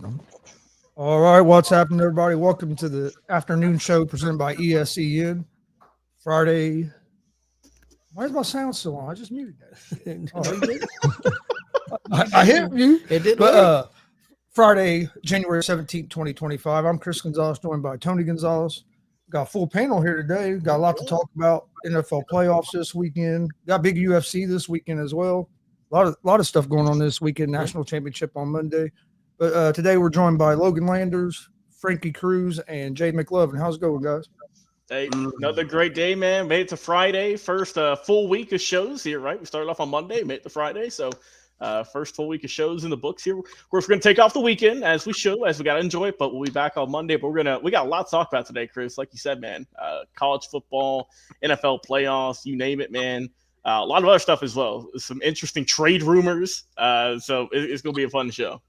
Recording. All right, what's happening, everybody? Welcome to the afternoon show presented by ESEN. Friday. Why is my sound still on? I just muted that. I hit you. It did. But Friday, January 17th, 2025. I'm Chris Gonzalez, joined by Tony Gonzalez. Got a full panel here today. Got a lot to talk about. NFL playoffs this weekend. Got big UFC this weekend as well. A lot of stuff going on this weekend. National championship on Monday. But today we're joined by Logan Landers, Frankie Cruz, and Jay McLovin. How's it going, guys? Hey, another great day, man. Made it to Friday. First full week of shows here, right? We started off on Monday, made it to Friday. So first full week of shows in the books here. Of course, we're going to take off the weekend as we should, as we got to enjoy it, but we'll be back on Monday. But we got a lot to talk about today, Chris. Like you said, man, college football, NFL playoffs, you name it, man. A lot of other stuff as well. Some interesting trade rumors. So it's going to be a fun show.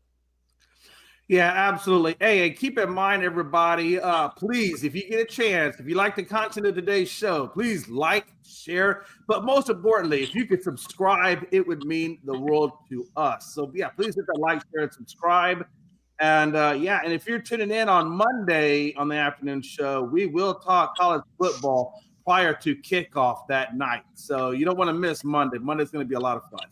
Yeah, absolutely. Hey, keep in mind, everybody, please, if you get a chance, if you like the content of today's show, please like, share, but most importantly, if you could subscribe, it would mean the world to us. So, yeah, please hit that like, share, and subscribe. And, and if you're tuning in on Monday on the afternoon show, we will talk college football prior to kickoff that night. So you don't want to miss Monday. Monday's going to be a lot of fun.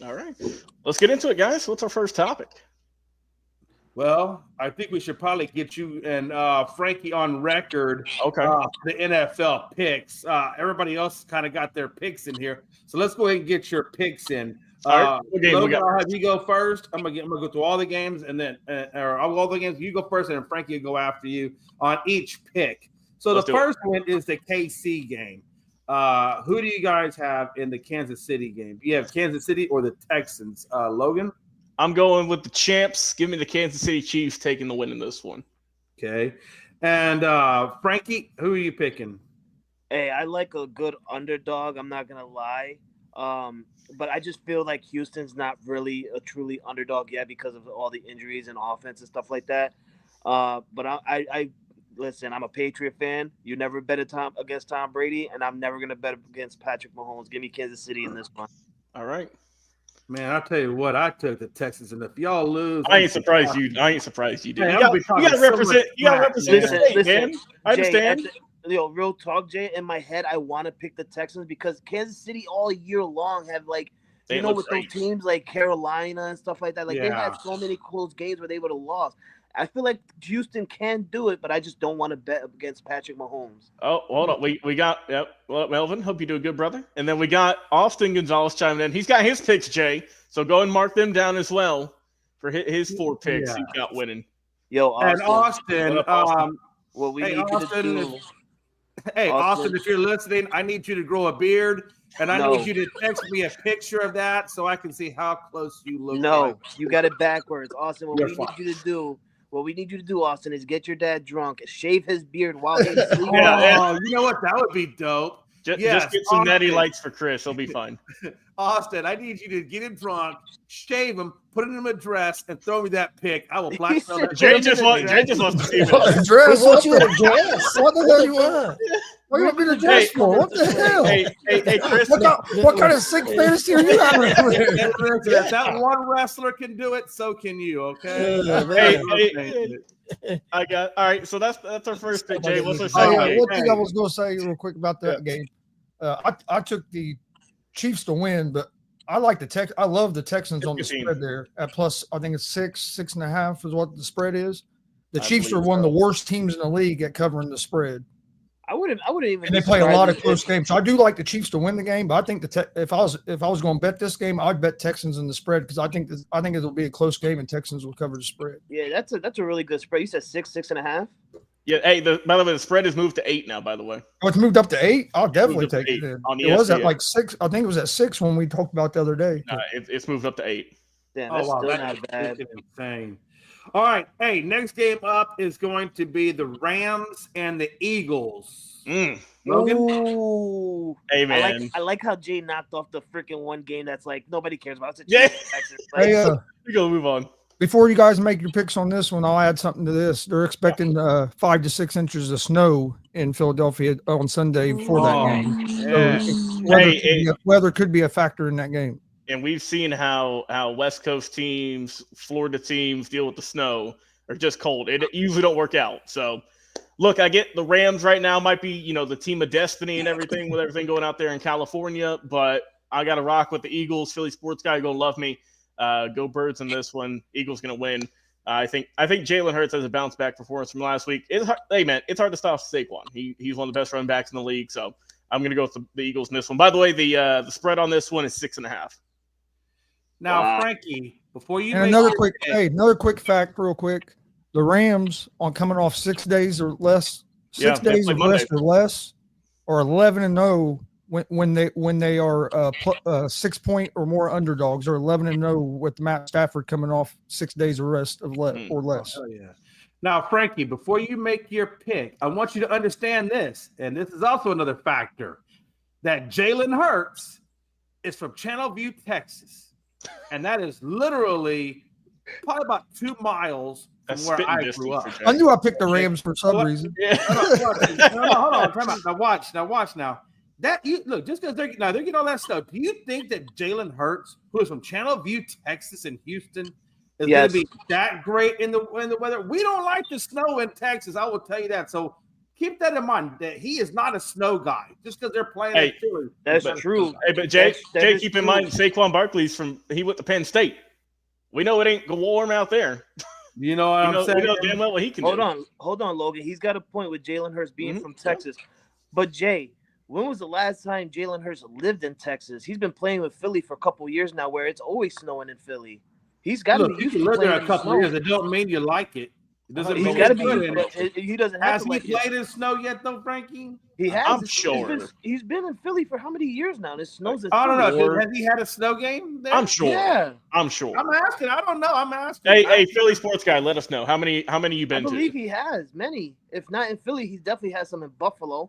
All right. Let's get into it, guys. What's our first topic? Well, I think we should probably get you and Frankie on record. Okay. The NFL picks. Everybody else kind of got their picks in here, so let's go ahead and get your picks in. Logan, I'll have you go first. I'm gonna go through all the games, and then all the games. You go first, and then Frankie will go after you on each pick. So the first one is the KC game. Who do you guys have in the Kansas City game? Do you have Kansas City or the Texans? Logan? I'm going with the champs. Give me the Kansas City Chiefs taking the win in this one. Okay. And Frankie, who are you picking? Hey, I like a good underdog. I'm not going to lie. But I just feel like Houston's not really a truly underdog yet because of all the injuries and offense and stuff like that. But I listen, I'm a Patriot fan. You never bet against Tom Brady, and I'm never going to bet against Patrick Mahomes. Give me Kansas City in this one. All right. Man, I'll tell you what, I took the Texans, and if y'all lose, I ain't surprised you did. Man, You got to represent. You got to represent the state, man. I understand. Real talk, Jay. In my head, I want to pick the Texans because Kansas City all year long have with those teams like Carolina and stuff like that. Like they've had so many close games where they would have lost. I feel like Houston can do it, but I just don't want to bet against Patrick Mahomes. Oh, hold on. We got Well, Melvin, hope you do good, brother. And then we got Austin Gonzalez chiming in. He's got his picks, Jay. So go and mark them down as well for his 4 picks. Yeah. He got winning. Yo, Austin. And Austin, what we need you to do. Hey, Austin, if you're listening, I need you to grow a beard, and I need you to text me a picture of that so I can see how close you look. No, you got it backwards, Austin. What we need you to do, Austin, is get your dad drunk, shave his beard while he's sleeping. Oh, you know what? That would be dope. Just get some natty lights for Chris. He'll be fine. Austin, I need you to get him drunk, shave him, put him in a dress, and throw me that pic. I will blackmail that. Jay just wants to see it. Dress? What you in a dress? What the hell you want? What you want me to dress for? What the hell? Hey, Chris. What kind of sick fantasy are you having? If that one wrestler can do it, so can you, okay? I got all right. So that's our first pick, Jay. What's our second pick? One thing I was going to say real quick about that game. I took the Chiefs to win, but I like I love the Texans on the spread there at plus. I think it's 6.5 is what the spread is. The Chiefs are one of the worst teams in the league at covering the spread. I wouldn't even. And they play a lot of close games. So I do like the Chiefs to win the game, but I think if I was going to bet this game, I'd bet Texans in the spread because I think it'll be a close game and Texans will cover the spread. Yeah, that's a really good spread. You said 6.5. Yeah. Hey, by the way, the spread has moved to 8 now. By the way, it's moved up to 8. I'll definitely take it. It was at like 6. I think it was at 6 when we talked about the other day. It's moved up to 8. Damn, that's still not bad. Insane. All right. Hey, next game up is going to be the Rams and the Eagles. Logan? Ooh. Hey, man. I like how Jay knocked off the freaking one game that's like nobody cares about. Yeah. Hey, we're going to move on. Before you guys make your picks on this one, I'll add something to this. They're expecting 5 to 6 inches of snow in Philadelphia on Sunday for that game. Yeah. So weather could be a factor in that game. and we've seen how West Coast teams, Florida teams deal with the snow or just cold. It usually don't work out. So, look, I get the Rams right now might be, the team of destiny and everything with everything going out there in California, but I got to rock with the Eagles. Philly sports guy going to love me. Go Birds in this one. Eagles going to win. I think Jalen Hurts has a bounce back performance from last week. It's hard to stop Saquon. He's one of the best running backs in the league, so I'm going to go with the Eagles in this one. By the way, the spread on this one is 6.5. Now, Frankie, before you and make another quick fact, real quick: the Rams on coming off 6 days or less, Yeah, they days play of Monday. rest or less, or 11-0 when they are 6 point or more underdogs, or 11-0 with Matt Stafford coming off 6 days of rest of or less. Oh, yeah. Now, Frankie, before you make your pick, I want you to understand this, and this is also another factor, that Jalen Hurts is from Channelview, Texas, and that is literally probably about 2 miles from That's where spitting I distance grew up. for Jay. I knew I picked the Rams for some reason. Yeah. Hold on. Time out. Now watch. That you look just because they're getting all that stuff. Do you think that Jalen Hurts, who is from Channelview, Texas, and Houston, is going to be that great in the weather? We don't like the snow in Texas. I will tell you that. So keep that in mind that he is not a snow guy just because they're playing. Hey, in Philly. That's true. Hey, but Jay, That is keep in true. mind Saquon Barkley's he went to Penn State. We know it ain't warm out there. You know what I'm saying? We know damn well what he can Hold do. on, Logan. He's got a point with Jalen Hurts being from Texas. But Jay, when was the last time Jalen Hurts lived in Texas? He's been playing with Philly for a couple years now, where it's always snowing in Philly. He's got to be Look, you used can to live there playing a in the couple snow. years. It don't mean you like it. It doesn't He's mean got to it's be good used in to it. it. He doesn't have Has to he like played it. in snow yet, though, Frankie? He has. I'm sure. He's been in Philly for how many years now? This snows in I don't Philly. know. Has he had a snow game there? I'm sure. Yeah. I'm sure. I'm asking. I don't know. I'm asking. Hey, Philly sports guy, let us know how many you I been believe to. he has many. If not in Philly, he definitely has some in Buffalo.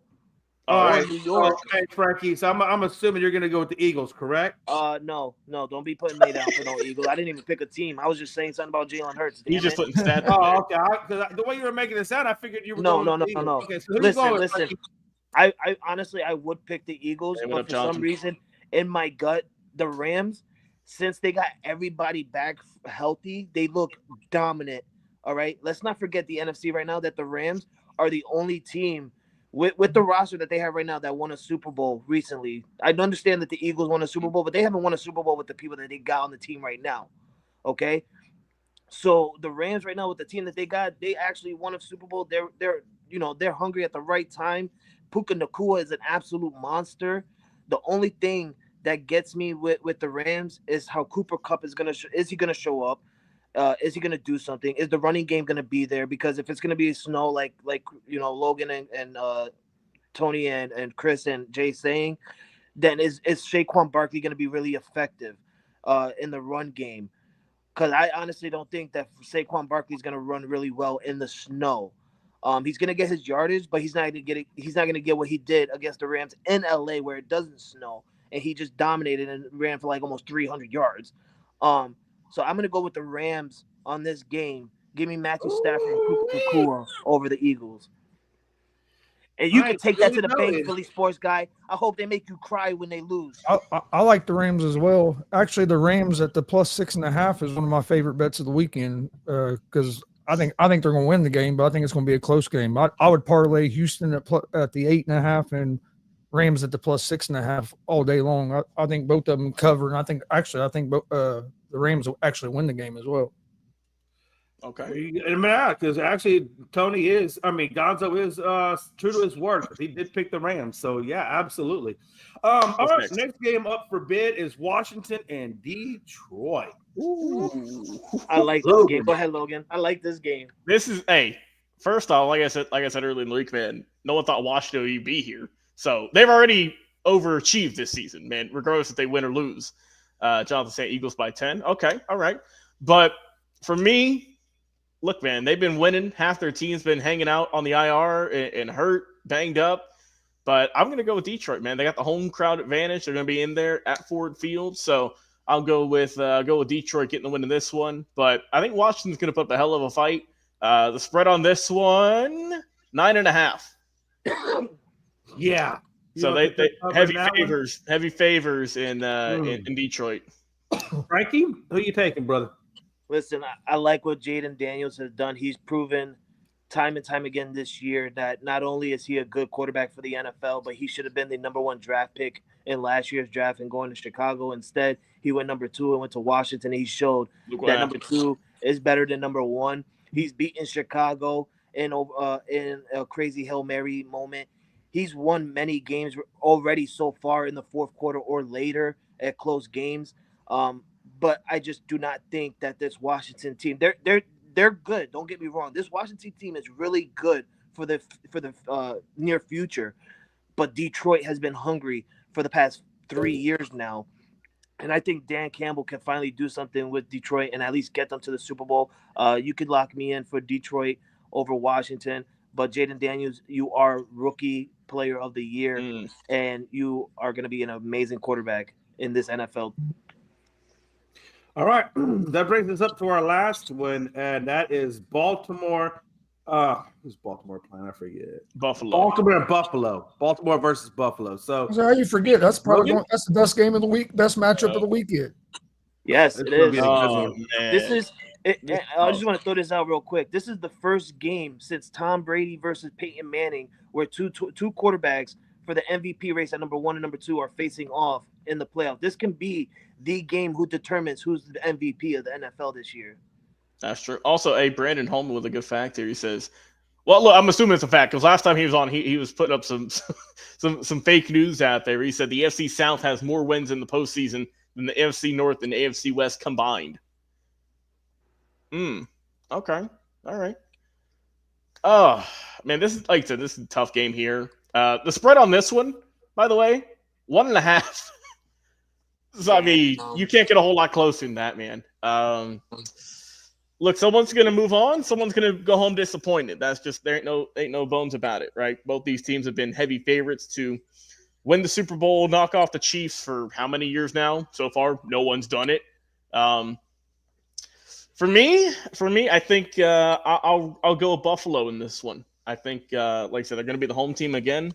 All right, New York. Okay, Frankie. So I'm assuming you're going to go with the Eagles, correct? No, don't be putting me down for no Eagles. I didn't even pick a team. I was just saying something about Jalen Hurts. He's just putting stats. Oh, okay. Because the way you were making it sound, I figured you were going with the Eagles. No. Okay, so who you going with, Listen. Frankie? I honestly I would pick the Eagles, Hey, what but up, for Jonathan? some reason in my gut, the Rams, since they got everybody back healthy, they look dominant. All right, let's not forget the NFC right now that the Rams are the only team with the roster that they have right now that won a Super Bowl recently. I understand that the Eagles won a Super Bowl, but they haven't won a Super Bowl with the people that they got on the team right now. Okay, so the Rams right now with the team that they got, they actually won a Super Bowl. They're hungry at the right time. Puka Nacua is an absolute monster. The only thing that gets me with the Rams is how Cooper Kupp is is he gonna show up? Is he gonna do something? Is the running game gonna be there? Because if it's gonna be snow, like Logan and Tony and Chris and Jay saying, then is Saquon Barkley gonna be really effective in the run game? Because I honestly don't think that Saquon Barkley is gonna run really well in the snow. He's gonna get his yardage, but he's not gonna get what he did against the Rams in LA where it doesn't snow, and he just dominated and ran for like almost 300 yards. So I'm gonna go with the Rams on this game. Give me Matthew Stafford and Puka Nacua over the Eagles. And you can take that to the bank, Philly sports guy. I hope they make you cry when they lose. I like the Rams as well. Actually, the Rams at the +6.5 is one of my favorite bets of the weekend because I think they're going to win the game, but I think it's going to be a close game. I would parlay Houston at the 8.5 and Rams at the +6.5 all day long. I think both of them cover, and I think the Rams will actually win the game as well. Okay. Because actually Gonzo is true to his word. He did pick the Rams. So, yeah, absolutely. All right, next game up for bid is Washington and Detroit. Ooh. I like this game. Go ahead, Logan. I like this game. This is first off, like I said earlier in the week, man, no one thought Washington would be here. So they've already overachieved this season, man, regardless if they win or lose. Jonathan saying Eagles by 10. Okay, all right. But for me, look, man, they've been winning. Half their team's been hanging out on the IR and hurt, banged up. But I'm going to go with Detroit, man. They got the home crowd advantage. They're going to be in there at Ford Field. So I'll go with Detroit getting the win in this one. But I think Washington's going to put up a hell of a fight. The spread on this one, 9.5. Yeah. So they heavy favors in Detroit. Frankie, who you taking, brother? Listen, I like what Jaden Daniels has done. He's proven time and time again this year that not only is he a good quarterback for the NFL, but he should have been the number 1 draft pick in last year's draft and going to Chicago. Instead, he went number 2 and went to Washington. And he showed that number 2 is better than number 1. He's beaten Chicago in a crazy Hail Mary moment. He's won many games already so far in the fourth quarter or later at close games. But I just do not think that this Washington team, they're good. Don't get me wrong. This Washington team is really good for the near future. But Detroit has been hungry for the past 3 years now. And I think Dan Campbell can finally do something with Detroit and at least get them to the Super Bowl. You could lock me in for Detroit over Washington. But Jaden Daniels, you are rookie player of the year, and you are going to be an amazing quarterback in this NFL. All right. That brings us up to our last one, and that is Baltimore. Who's Baltimore playing? I forget. Buffalo. Baltimore and Buffalo. Baltimore versus Buffalo. So how you forget? That's probably that's the best game of the week, best matchup of the weekend. Yes, it is. Man. This is. I just want to throw this out real quick. This is the first game since Tom Brady versus Peyton Manning where two quarterbacks for the MVP race at number 1 and number 2 are facing off in the playoff. This can be the game who determines who's the MVP of the NFL this year. That's true. Also, Brandon Holman with a good fact here. He says, well, look, I'm assuming it's a fact because last time he was on, he was putting up some fake news out there. He said the AFC South has more wins in the postseason than the AFC North and AFC West combined. Okay. All right. Oh, man, this is, like I said, this is a tough game here. The spread on this one, by the way, 1.5. So, I mean, you can't get a whole lot closer than that, man. Look, someone's going to move on. Someone's going to go home disappointed. That's just, there ain't no bones about it, right? Both these teams have been heavy favorites to win the Super Bowl, knock off the Chiefs for how many years now? So far, no one's done it. For me, I think I'll go with Buffalo in this one. I think, like I said, they're going to be the home team again.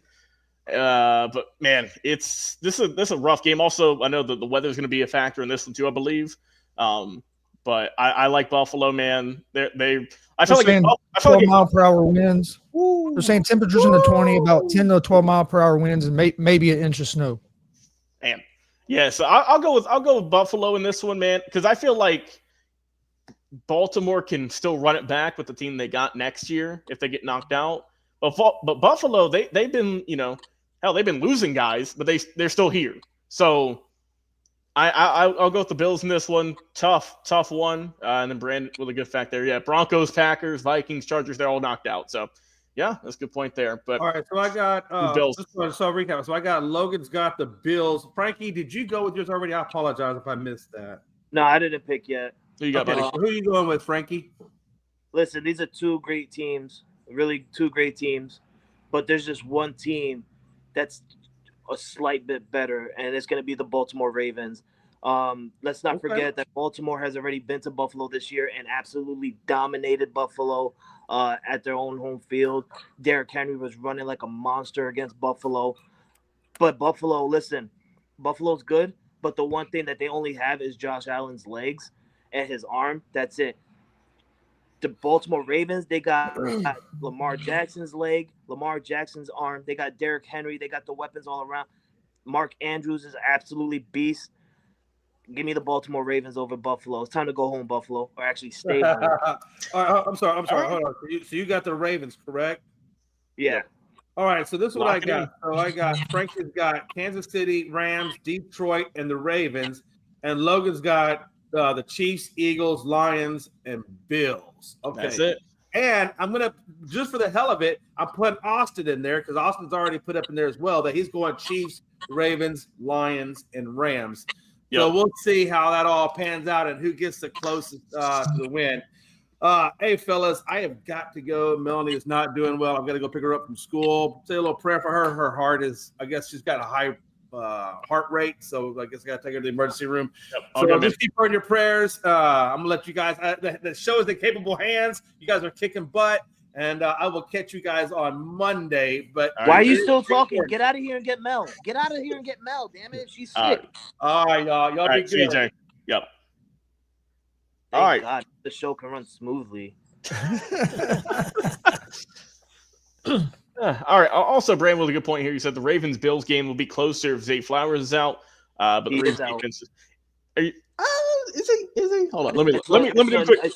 But man, this is a rough game. Also, I know that the weather is going to be a factor in this one too, I believe. But I like Buffalo, man. I feel like 12 mile per hour winds. They're saying temperatures in the 20, about 10 to 12 mile per hour winds, and maybe an inch of snow. Man, yeah. So I'll go with Buffalo in this one, man, because I feel like Baltimore can still run it back with the team they got next year if they get knocked out. But Buffalo, they've been, they've been losing guys, but they're still here. So I'll go with the Bills in this one. Tough one. And then Brandon with a good fact there. Yeah, Broncos, Packers, Vikings, Chargers, they're all knocked out. So yeah, that's a good point there. But all right, so I got Bills. So recap. So I got Logan's got the Bills. Frankie, did you go with yours already? I apologize if I missed that. No, I didn't pick yet. Who you got, buddy? Who are you going with, Frankie? Listen, these are two great teams, really two great teams, but there's just one team that's a slight bit better, and it's going to be the Baltimore Ravens. Let's not forget that Baltimore has already been to Buffalo this year and absolutely dominated Buffalo at their own home field. Derrick Henry was running like a monster against Buffalo. But Buffalo, listen, Buffalo's good, but the one thing that they only have is Josh Allen's legs and his arm. That's it. The Baltimore Ravens, they got Lamar Jackson's leg, Lamar Jackson's arm. They got Derrick Henry. They got the weapons all around. Mark Andrews is absolutely beast. Give me the Baltimore Ravens over Buffalo. It's time to go home, Buffalo, or actually stay home. I'm sorry. Hold on. So you got the Ravens, correct? Yeah. All right. So this is what I Lock it got. in. So I got Frankie's got Kansas City, Rams, Detroit, and the Ravens, and Logan's got the Chiefs, Eagles, Lions, and Bills. Okay. That's it. And I'm going to, just for the hell of it, I'm putting Austin in there because Austin's already put up in there as well that he's going Chiefs, Ravens, Lions, and Rams. Yep. So we'll see how that all pans out and who gets the closest to the win. Hey, fellas, I have got to go. Melanie is not doing well. I've got to go pick her up from school. Say a little prayer for her. Her heart is, I guess she's got a high heart rate, so I guess I got to take her to the emergency room. Yep. So just keep her in your prayers. I'm going to let you guys, the show is in capable hands. You guys are kicking butt. And I will catch you guys on Monday. But why are you still talking? Get out of here and get Mel. Get out of here and get Mel. Damn it, she's sick. All right, y'all. Y'all be good. CJ. Yep. Thank All right. God the show can run smoothly. All right. Also, Brand with a good point here. You said the Ravens-Bills game will be closer if Zay Flowers is out, but the He Ravens is out. defense. Are you? Is he? Is he? Hold on. Let me do a quick.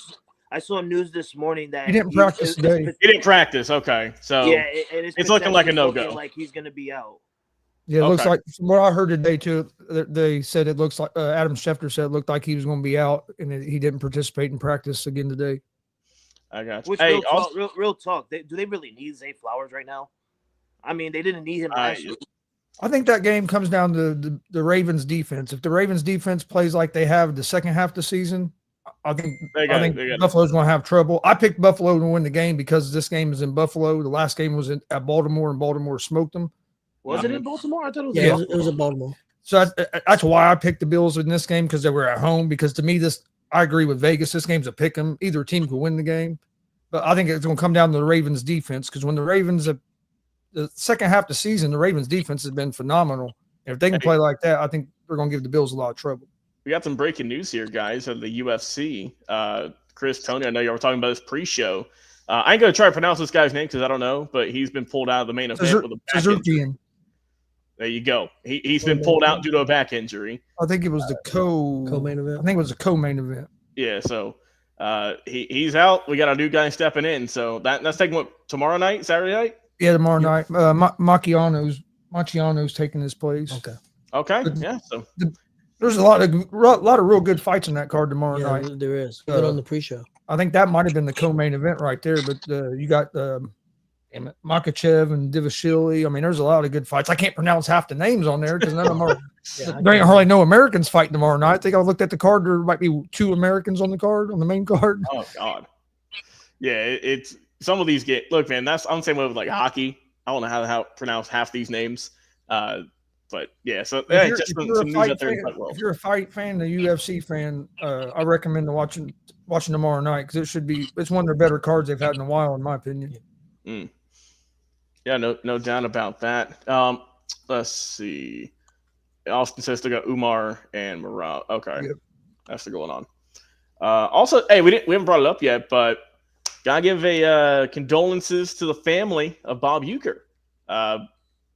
I saw news this morning that He didn't practice today. He didn't practice. Okay, so Yeah, it's looking like a no-go. Like he's going to be out. Yeah, it looks Okay. like from what I heard today too. They said it looks like Adam Schefter said it looked like he was going to be out, and he didn't participate in practice again today. I got you. Which Hey, real talk. Do they really need Zay Flowers right now? I mean, they didn't need him last year. I think that game comes down to the Ravens defense. If the Ravens defense plays like they have the second half of the season, I think Buffalo's going to have trouble. I picked Buffalo to win the game because this game is in Buffalo. The last game was at Baltimore, and Baltimore smoked them. Was it in Baltimore? I thought it was. Yeah, it was in Baltimore. So that's why I picked the Bills in this game, because they were at home. Because to me, I agree with Vegas. This game's a pick 'em. Either team could win the game, but I think it's going to come down to the Ravens defense, because when the Ravens the second half of the season, the Ravens defense has been phenomenal. And if they can play like that, I think they're going to give the Bills a lot of trouble. We got some breaking news here, guys, of the UFC. Chris, Tony, I know you were talking about this pre-show. I ain't going to try to pronounce this guy's name because I don't know, but he's been pulled out of the main event with a back injury. There you go. He's been pulled out due to a back injury. I think it was the co-main event. I think it was the co-main event. Yeah, so he's out. We got a new guy stepping in. So that's taking what, tomorrow night, Saturday night? Yeah, tomorrow night. Marciano's taking his place. Okay. Yeah. So there's a lot of real good fights in that card tomorrow night. There is. Good on the pre-show. I think that might have been the co-main event right there, but you got Makachev and Divashvili. I mean, there's a lot of good fights. I can't pronounce half the names on there because none of them are. There ain't hardly no Americans fighting tomorrow night. I think I looked at the card. There might be 2 Americans on the main card. Oh God. Yeah, it's some of these get. Look, man, I'm the same way with like hockey. I don't know how to pronounce half these names. But yeah, so if you're a fight fan, a UFC fan, I recommend watching tomorrow night, because it's one of their better cards they've had in a while, in my opinion. Yeah, no doubt about that. Let's see. Austin says they got Umar and Morale. Okay, yep. That's still going on. Also, hey, we haven't brought it up yet, but gotta give a condolences to the family of Bob Uecker.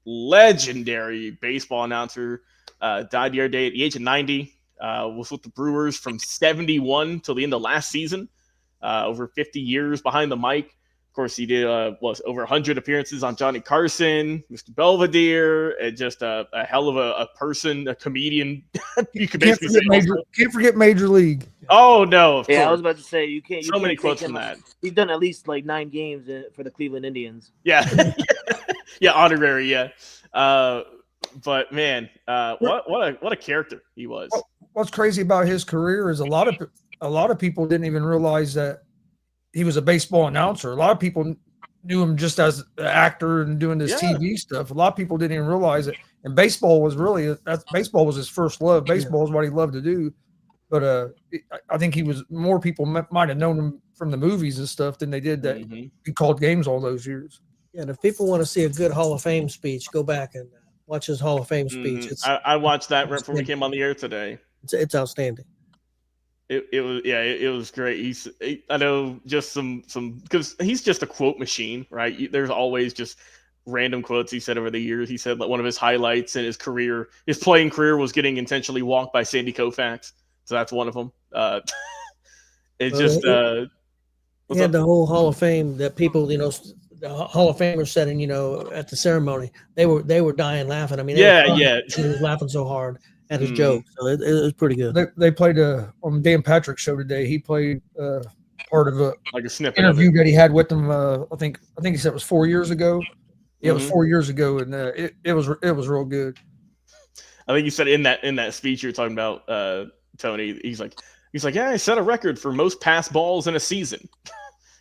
Legendary baseball announcer, died the other day at the age of 90. Was with the Brewers from 71 till the end of last season. Over 50 years behind the mic. Of course, he did over 100 appearances on Johnny Carson, Mr. Belvedere, and just a hell of a person, a comedian. You could basically say can't forget Major League. Oh no! Yeah, I was about to say you can't. So many quotes from that. He's done at least like 9 games for the Cleveland Indians. Yeah, yeah, honorary. Yeah, but man, what a character he was. What's crazy about his career is a lot of people didn't even realize that he was a baseball announcer. A lot of people knew him just as an actor and doing this TV stuff. A lot of people didn't even realize it. And baseball was his first love. Baseball is what he loved to do. But I think more people might have known him from the movies and stuff than they did that he called games all those years. Yeah, and if people want to see a good Hall of Fame speech, go back and watch his Hall of Fame speech. I watched that right before we came on the air today. It's outstanding. It was great. I know just some because he's just a quote machine, right? There's always just random quotes he said over the years. He said that one of his highlights in his playing career was getting intentionally walked by Sandy Koufax. So that's one of them. It's just he had the whole Hall of Fame that people, the Hall of Famers said, at the ceremony, they were dying laughing. I mean, he was laughing so hard at his joke. So it was pretty good. They played on Dan Patrick's show today. He played part of a snippet interview that he had with them. I think he said it was 4 years ago. Yeah, it was 4 years ago, and it was real good. I think you said in that speech you're talking about, Tony. He's like, yeah, I set a record for most pass balls in a season.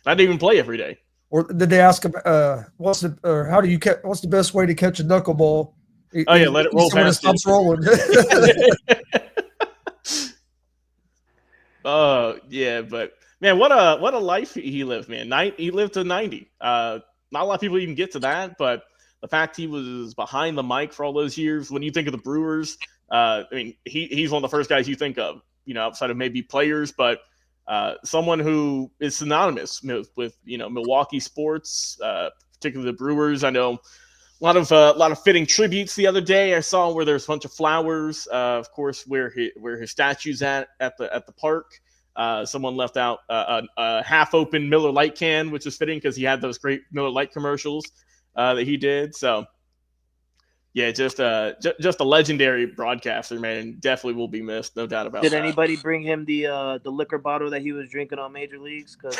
I didn't even play every day. Or did they ask him, what's the best way to catch a knuckleball? Let it roll past. Stops rolling. Yeah, but man, what a life he lived, man. He lived to 90. Not a lot of people even get to that, but the fact he was behind the mic for all those years. When you think of the Brewers, I mean, he's one of the first guys you think of outside of maybe players, but someone who is synonymous with Milwaukee sports, particularly the Brewers. I know a lot of fitting tributes the other day. I saw where there's a bunch of flowers, of course, where his statue's at the park. Someone left out a half-open Miller Lite can, which is fitting because he had those great Miller Lite commercials that he did. So, yeah, just a legendary broadcaster, man. Definitely will be missed, no doubt about that. Did anybody bring him the liquor bottle that he was drinking on Major Leagues? Because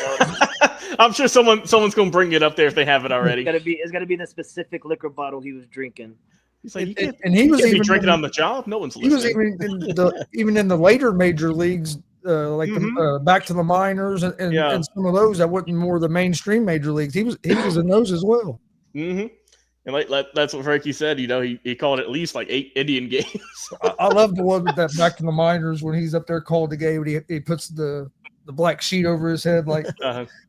I'm sure someone's going to bring it up there if they have it already. It's got to be the specific liquor bottle he was drinking. He's like, and he was even drinking on the job. No one's listening. He was even in the later major leagues. The back to the minors and some of those that wasn't more the mainstream major leagues. He was in those as well. Mm-hmm. And that's what Frankie said. He called it at least like 8 Indian games. I love the one with that back to the minors when he's up there called the game and he puts the black sheet over his head like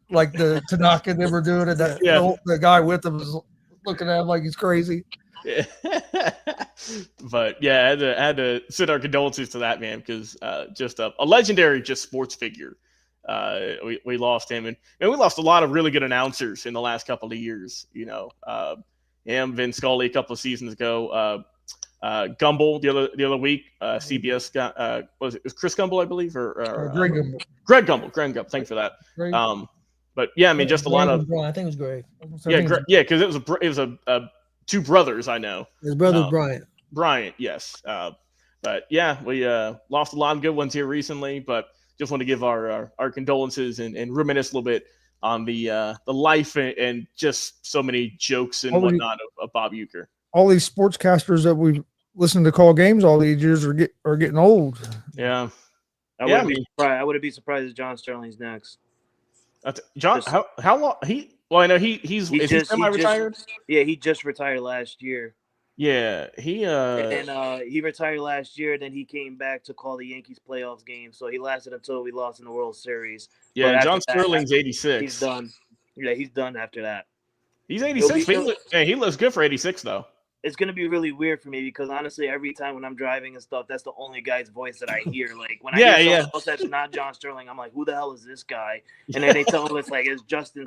the Tanaka they were doing it. The guy with him was looking at him like he's crazy. Yeah. But yeah, I had to send our condolences to that man because just a legendary sports figure. We lost him, and we lost a lot of really good announcers in the last couple of years. Him, Vin Scully a couple of seasons ago, Gumbel the other week. CBS got was Chris Gumbel, I believe, or Greg Gumbel. Greg Gumbel. Thanks for that. Greg. But yeah, I mean, just a lot of I think it was Greg. Yeah, because it was a two brothers I know. His brother Bryant. Yes. But yeah, we lost a lot of good ones here recently, but just want to give our condolences and reminisce a little bit on the life and just so many jokes and whatnot of Bob Uecker. All these sportscasters that we've listened to call games all these years are getting old. Yeah. I wouldn't be surprised if John Sterling's next. John, how long I know he's semi-retired. He just retired last year. Yeah, he retired last year. Then he came back to call the Yankees playoffs game. So he lasted until we lost in the World Series. Yeah, John Sterling's 86. He's done. Yeah, he's done after that. He's 86. He looks good for 86 though. It's gonna be really weird for me because honestly, every time when I'm driving and stuff, that's the only guy's voice that I hear. Like when I hear someone else that's not John Sterling, I'm like, who the hell is this guy? And then they tell me it's Justin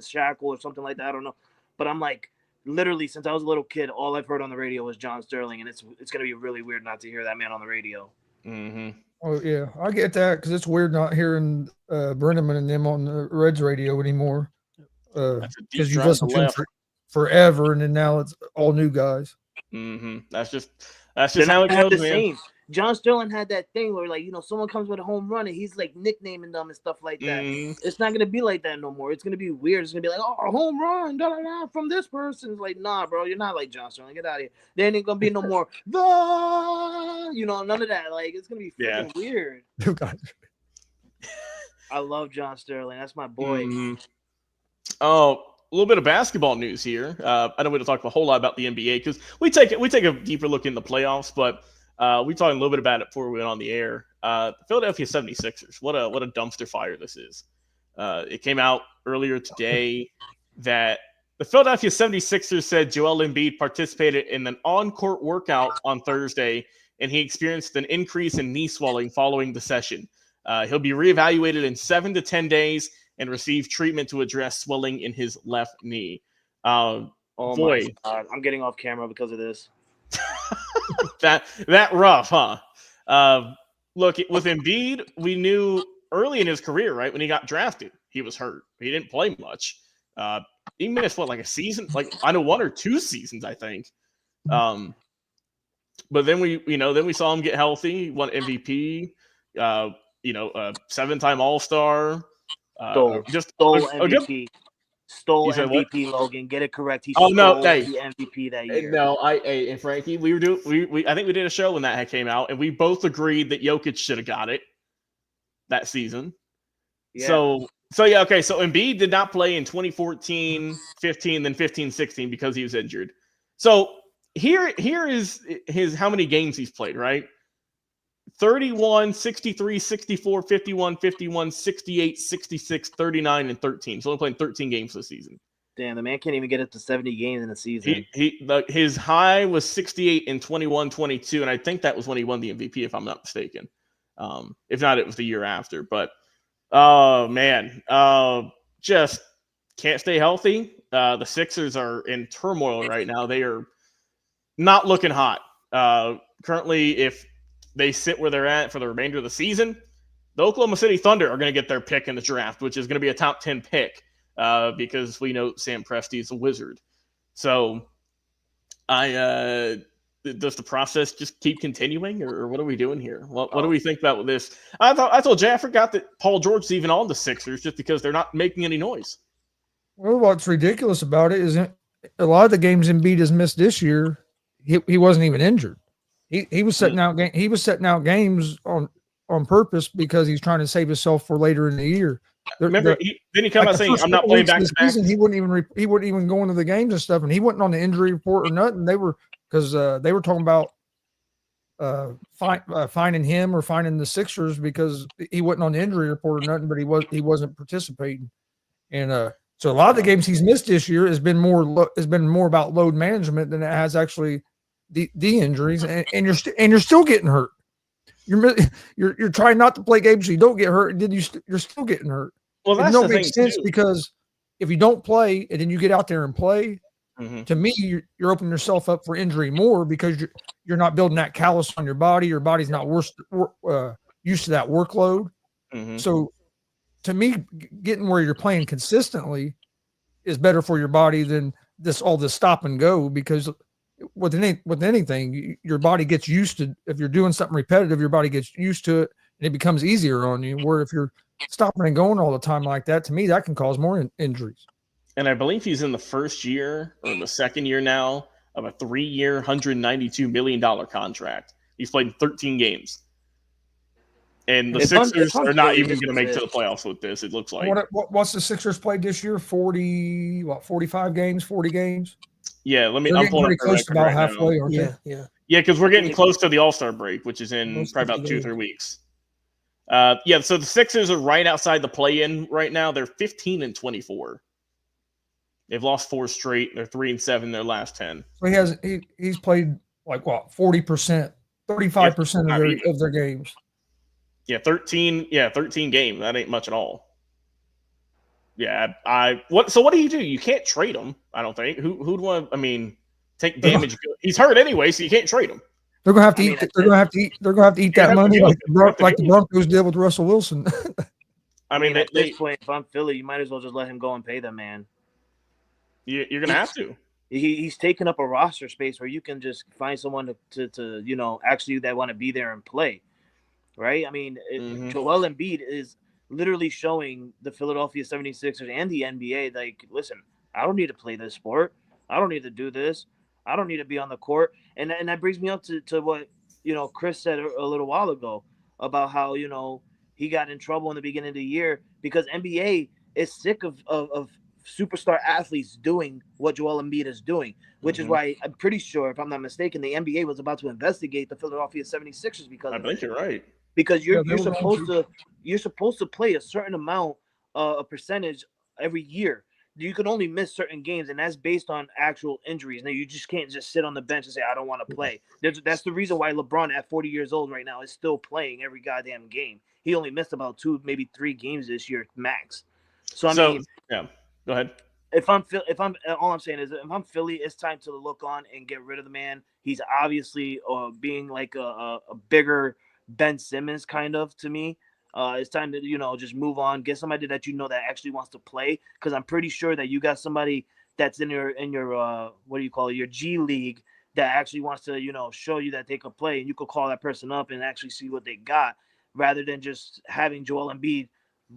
Shackle or something like that. I don't know, but I'm like, literally since I was a little kid, all I've heard on the radio was John Sterling, and it's gonna be really weird not to hear that man on the radio. Mm-hmm. Oh yeah, I get that because it's weird not hearing Brenneman and them on the Reds radio anymore. Because you've listened to them forever, and then now it's all new guys. Mm-hmm. That's just how it goes, man. John Sterling had that thing where, someone comes with a home run and he's nicknaming them and stuff like that. Mm-hmm. It's not gonna be like that no more. It's gonna be weird. It's gonna be like, oh, a home run, from this person. It's like, nah, bro, you're not like John Sterling. Get out of here. There ain't gonna be no more none of that. It's gonna be freaking weird. I love John Sterling. That's my boy. Mm-hmm. Oh, a little bit of basketball news here. I know we don't talk a whole lot about the NBA because we take a deeper look in the playoffs, but we talked a little bit about it before we went on the air. The Philadelphia 76ers, what a dumpster fire this is. It came out earlier today that the Philadelphia 76ers said Joel Embiid participated in an on-court workout on Thursday, and he experienced an increase in knee swelling following the session. He'll be reevaluated in 7 to 10 days and receive treatment to address swelling in his left knee. Oh boy, my God. I'm getting off camera because of this. that rough, huh? Look, with Embiid, we knew early in his career, right, when he got drafted, he was hurt. He didn't play much. He missed a season, I know 1 or 2 seasons, I think. But then we saw him get healthy, won MVP, 7-time All-Star. Stole MVP. Stole MVP, Logan. Get it correct. He stole the MVP that year. No, and Frankie, we I think we did a show when that came out, and we both agreed that Jokic should have got it that season. Yeah. So okay. So Embiid did not play in 2014, 15, then 15, 16 because he was injured. So here is his how many games he's played, right? 31, 63, 64, 51, 51, 68, 66, 39, and 13. So only playing 13 games this season. Damn, the man can't even get up to 70 games in a season. His high was 68 in 21-22, and I think that was when he won the MVP, if I'm not mistaken. If not, it was the year after. But oh man, just can't stay healthy. The Sixers are in turmoil right now. They are not looking hot. Currently, if they sit where they're at for the remainder of the season, the Oklahoma City Thunder are going to get their pick in the draft, which is going to be a top 10 pick because we know Sam Presti is a wizard. So does the process just keep continuing, or what are we doing here? What do we think about this? I told Jay I forgot that Paul George is even on the Sixers just because they're not making any noise. Well, what's ridiculous about it is a lot of the games Embiid has missed this year, he wasn't even injured. He was setting out games on purpose because he's trying to save himself for later in the year. Remember, didn't he come out saying, "I'm not playing back to back"? He wouldn't even go into the games and stuff, and he wasn't on the injury report or nothing. They were talking about finding him or finding the Sixers because he wasn't on the injury report or nothing, but he wasn't participating. And so a lot of the games he's missed this year has been more about load management than it has actually the injuries, and you're still getting hurt. You're trying not to play games so you don't get hurt, and then you're still getting hurt. Well, that's the makes sense because if you don't play and then you get out there and play, to me you're opening yourself up for injury more because you're not building that callus on your body. Your body's not used to that workload. So to me, getting where you're playing consistently is better for your body than all this stop and go, because with anything, your body gets used to, if you're doing something repetitive, your body gets used to it and it becomes easier on you. Where if you're stopping and going all the time like that, to me, that can cause more injuries. And I believe he's in the first year or the second year now of a 3-year, $192 million contract. He's played 13 games. And the Sixers are not even going to make it to the playoffs with this, it looks like. What's the Sixers played this year? 45 games, 40 games? Yeah, I'm pulling pretty close to about halfway, aren't they? Yeah, because we're getting close to the All-Star break, which is in probably about 2-3 weeks. So the Sixers are right outside the play-in right now. They're 15-24. They've lost 4 straight. They're 3-7 their last 10. So he's played 40%, 35% of their games. Yeah, 13 games. That ain't much at all. Yeah, so what do? You can't trade him, I don't think. Who'd want to, take damage? He's hurt anyway, so you can't trade him. They're gonna have to eat. They're gonna have to eat that money like the Broncos did with Russell Wilson. At this point, if I'm Philly, you might as well just let him go and pay the man. You're gonna have to. He's taking up a roster space where you can just find someone to actually that want to be there and play, right? Joel Embiid is literally showing the Philadelphia 76ers and the NBA, like, listen, I don't need to play this sport. I don't need to do this. I don't need to be on the court. And that brings me up to what, Chris said a little while ago about how, he got in trouble in the beginning of the year because NBA is sick of superstar athletes doing what Joel Embiid is doing, which is why I'm pretty sure, if I'm not mistaken, the NBA was about to investigate the Philadelphia 76ers because I think you're right. Because you're supposed to play a certain amount, a percentage every year. You can only miss certain games, and that's based on actual injuries. Now you just can't just sit on the bench and say I don't want to play. That's the reason why LeBron at 40 years old right now is still playing every goddamn game. He only missed about 2, maybe 3 games this year max. So go ahead. All I'm saying is if I'm Philly, it's time to look on and get rid of the man. He's obviously being like a bigger Ben Simmons kind of to me. It's time to just move on, get somebody that that actually wants to play, because I'm pretty sure that you got somebody that's in your what do you call it, your G League, that actually wants to show you that they could play, and you could call that person up and actually see what they got, rather than just having Joel Embiid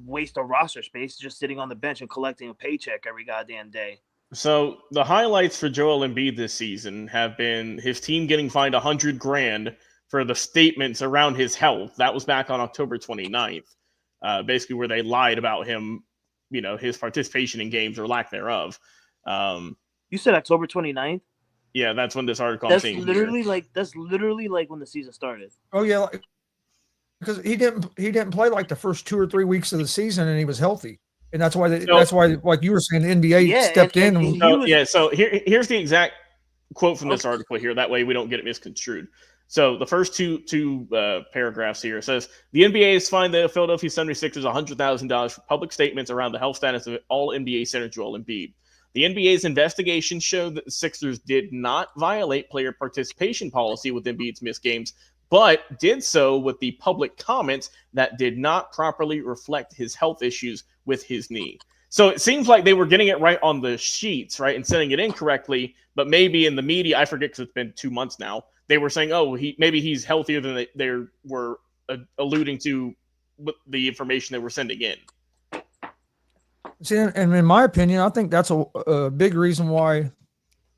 waste a roster space just sitting on the bench and collecting a paycheck every goddamn day. So the highlights for Joel Embiid this season have been his team getting fined $100,000 for the statements around his health. That was back on October 29th, basically where they lied about him, his participation in games or lack thereof. You said October 29th? Yeah, that's when this article that's literally like when the season started. Oh yeah, because he didn't play like the first 2 or 3 weeks of the season, and he was healthy, and that's why like you were saying, the NBA stepped in. So here's the exact quote from this article here. That way we don't get it misconstrued. So the first two paragraphs here says the NBA has fined the Philadelphia 76ers $100,000 for public statements around the health status of all NBA center Joel Embiid. The NBA's investigation showed that the Sixers did not violate player participation policy with Embiid's missed games, but did so with the public comments that did not properly reflect his health issues with his knee. So it seems like they were getting it right on the sheets, right, and sending it incorrectly, but maybe in the media, I forget because it's been 2 months now, they were saying, oh, maybe he's healthier than they were alluding to the information they were sending in. See, and in my opinion, I think that's a big reason why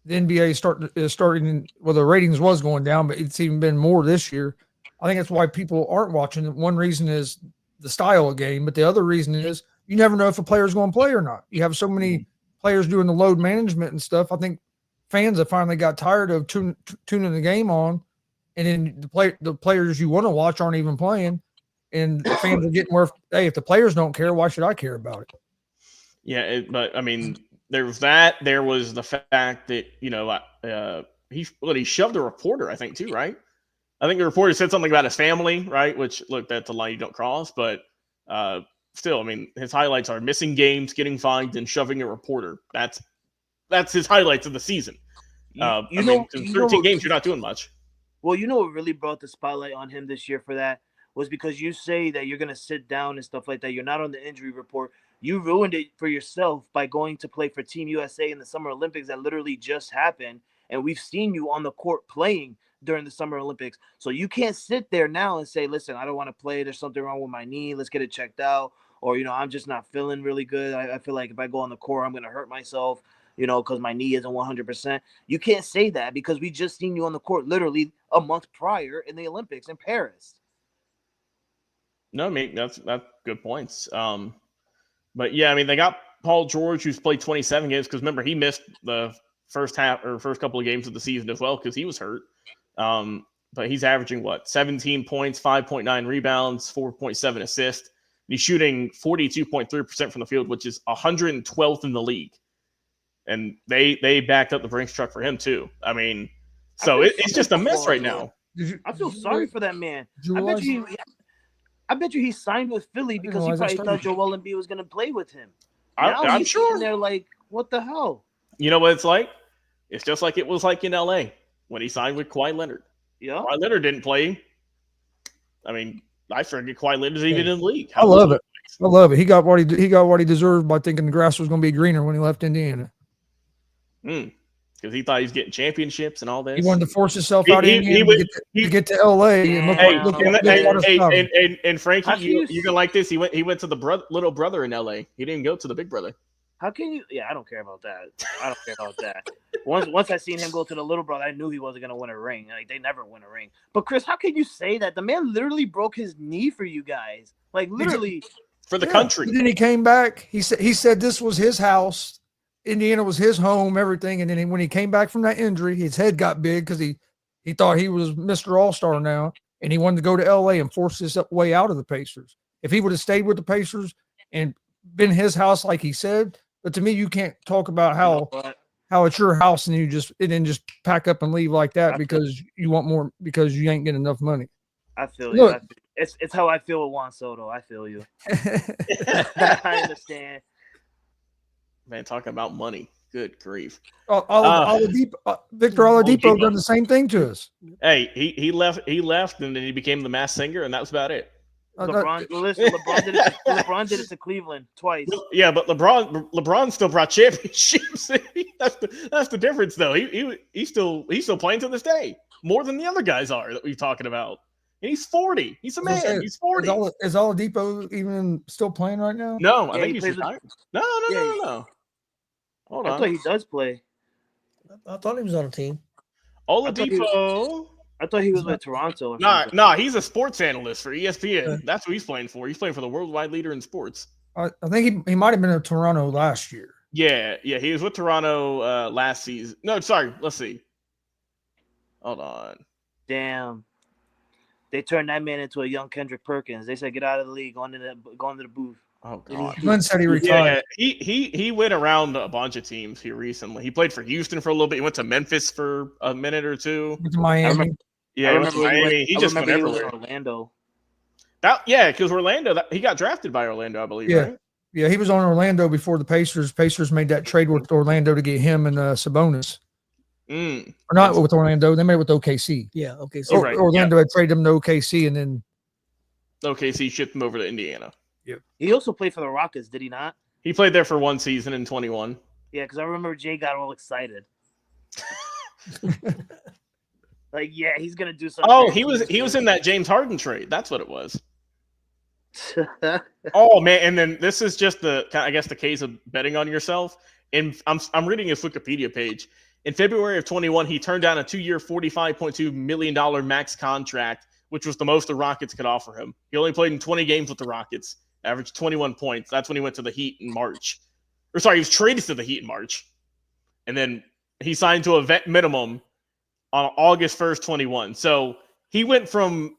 the NBA is starting. Well, the ratings was going down, but it's even been more this year. I think that's why people aren't watching. One reason is the style of game, but the other reason is you never know if a player's going to play or not. You have so many players doing the load management and stuff. I think fans have finally got tired of tuning the game on, and then the players you want to watch aren't even playing, and fans are getting where, hey, if the players don't care, why should I care about it? Yeah, but I mean, there was that. There was the fact that he shoved a reporter, I think, too, right? I think the reporter said something about his family, right? Which, look, that's a line you don't cross. But still, I mean, his highlights are missing games, getting fined, and shoving a reporter. That's his highlights of the season. 13 games, you're not doing much. Well, you know what really brought the spotlight on him this year for that was because you say that you're going to sit down and stuff like that. You're not on the injury report. You ruined it for yourself by going to play for Team USA in the Summer Olympics that literally just happened. And we've seen you on the court playing during the Summer Olympics. So you can't sit there now and say, listen, I don't want to play. There's something wrong with my knee. Let's get it checked out. Or, I'm just not feeling really good. I feel like if I go on the court, I'm going to hurt myself, because my knee isn't 100%. You can't say that because we just seen you on the court literally a month prior in the Olympics in Paris. No, I mean, that's good points. But yeah, I mean, they got Paul George, who's played 27 games, because remember, he missed the first couple of games of the season as well because he was hurt. But he's averaging 17 points, 5.9 rebounds, 4.7 assists. He's shooting 42.3% from the field, which is 112th in the league. And they backed up the Brinks truck for him too. I mean, so it's just a mess right now. I feel sorry for that man. I bet you he signed with Philly because he probably thought Joel Embiid was going to play with him. I'm sure. They're like, what the hell? You know what it's like? It's just like it was like in LA when he signed with Kawhi Leonard. Yeah. Kawhi Leonard didn't play. I mean, I forget Kawhi Leonard's even in the league. I love it. I love it. He got what he deserved by thinking the grass was going to be greener when he left Indiana. Because he thought he was getting championships and all this. He wanted to force himself out of Indiana to get to LA. And Frankie, you're gonna like this. He went to the little brother in LA. He didn't go to the big brother. How can you? Yeah, I don't care about that. Once I seen him go to the little brother, I knew he wasn't gonna win a ring. Like, they never win a ring. But Chris, how can you say that? The man literally broke his knee for you guys. Like, literally for the country. And then he came back. He said this was his house. Indiana was his home, everything. And then when he came back from that injury, his head got big because he thought he was Mr. All-Star now, and he wanted to go to LA and force his way out of the Pacers. If he would have stayed with the Pacers and been his house, like he said, but to me, you can't talk about how it's your house and then just pack up and leave like that because you want more because you ain't getting enough money. I feel you. It's how I feel with Juan Soto. I feel you. I understand. Man, talking about money. Good grief. Victor Oladipo done the same thing to us. Hey, he left and then he became the mass singer, and that was about it. LeBron did it to Cleveland twice. Yeah, but LeBron still brought championships. That's the difference, though. He's still playing to this day more than the other guys are that we're talking about. And he's 40. He's a man. He's 40. Is Oladipo even still playing right now? No, I think he's retired. No. Hold on. I thought he does play. I thought he was on a team. Oladipo. I thought he was with Toronto. Nah, he's a sports analyst for ESPN. That's what he's playing for. He's playing for the worldwide leader in sports. I think he might have been in Toronto last year. Yeah, he was with Toronto last season. No, sorry. Let's see. Hold on. Damn. They turned that man into a young Kendrick Perkins. They said, get out of the league, go into the booth. Oh, God. Glenn said he retired. Yeah, he went around a bunch of teams here recently. He played for Houston for a little bit. He went to Memphis for a minute or two. Went to Miami. Yeah, I he went to remember when Miami. He I just went remember he was in everywhere. Orlando. Because Orlando, he got drafted by Orlando, I believe, Yeah. right? Yeah, he was on Orlando before the Pacers. Pacers made that trade with Orlando to get him and Sabonis. Mm. Or not with Orlando. They made it with OKC. Yeah. Okay. So right. Orlando had traded him to OKC, and then OKC shipped him over to Indiana. He also played for the Rockets, did he not? He played there for one season in 21. Yeah, because I remember Jay got all excited. Like, yeah, he's gonna do something. Oh, he was in that James Harden trade. That's what it was. Oh man, and then this is just the case of betting on yourself. And I'm reading his Wikipedia page. In February of 21, he turned down a 2-year, $45.2 million max contract, which was the most the Rockets could offer him. He only played in 20 games with the Rockets, averaged 21 points. That's when he went to the Heat in March. He was traded to the Heat in March. And then he signed to a vet minimum on August 1st, 21. So he went from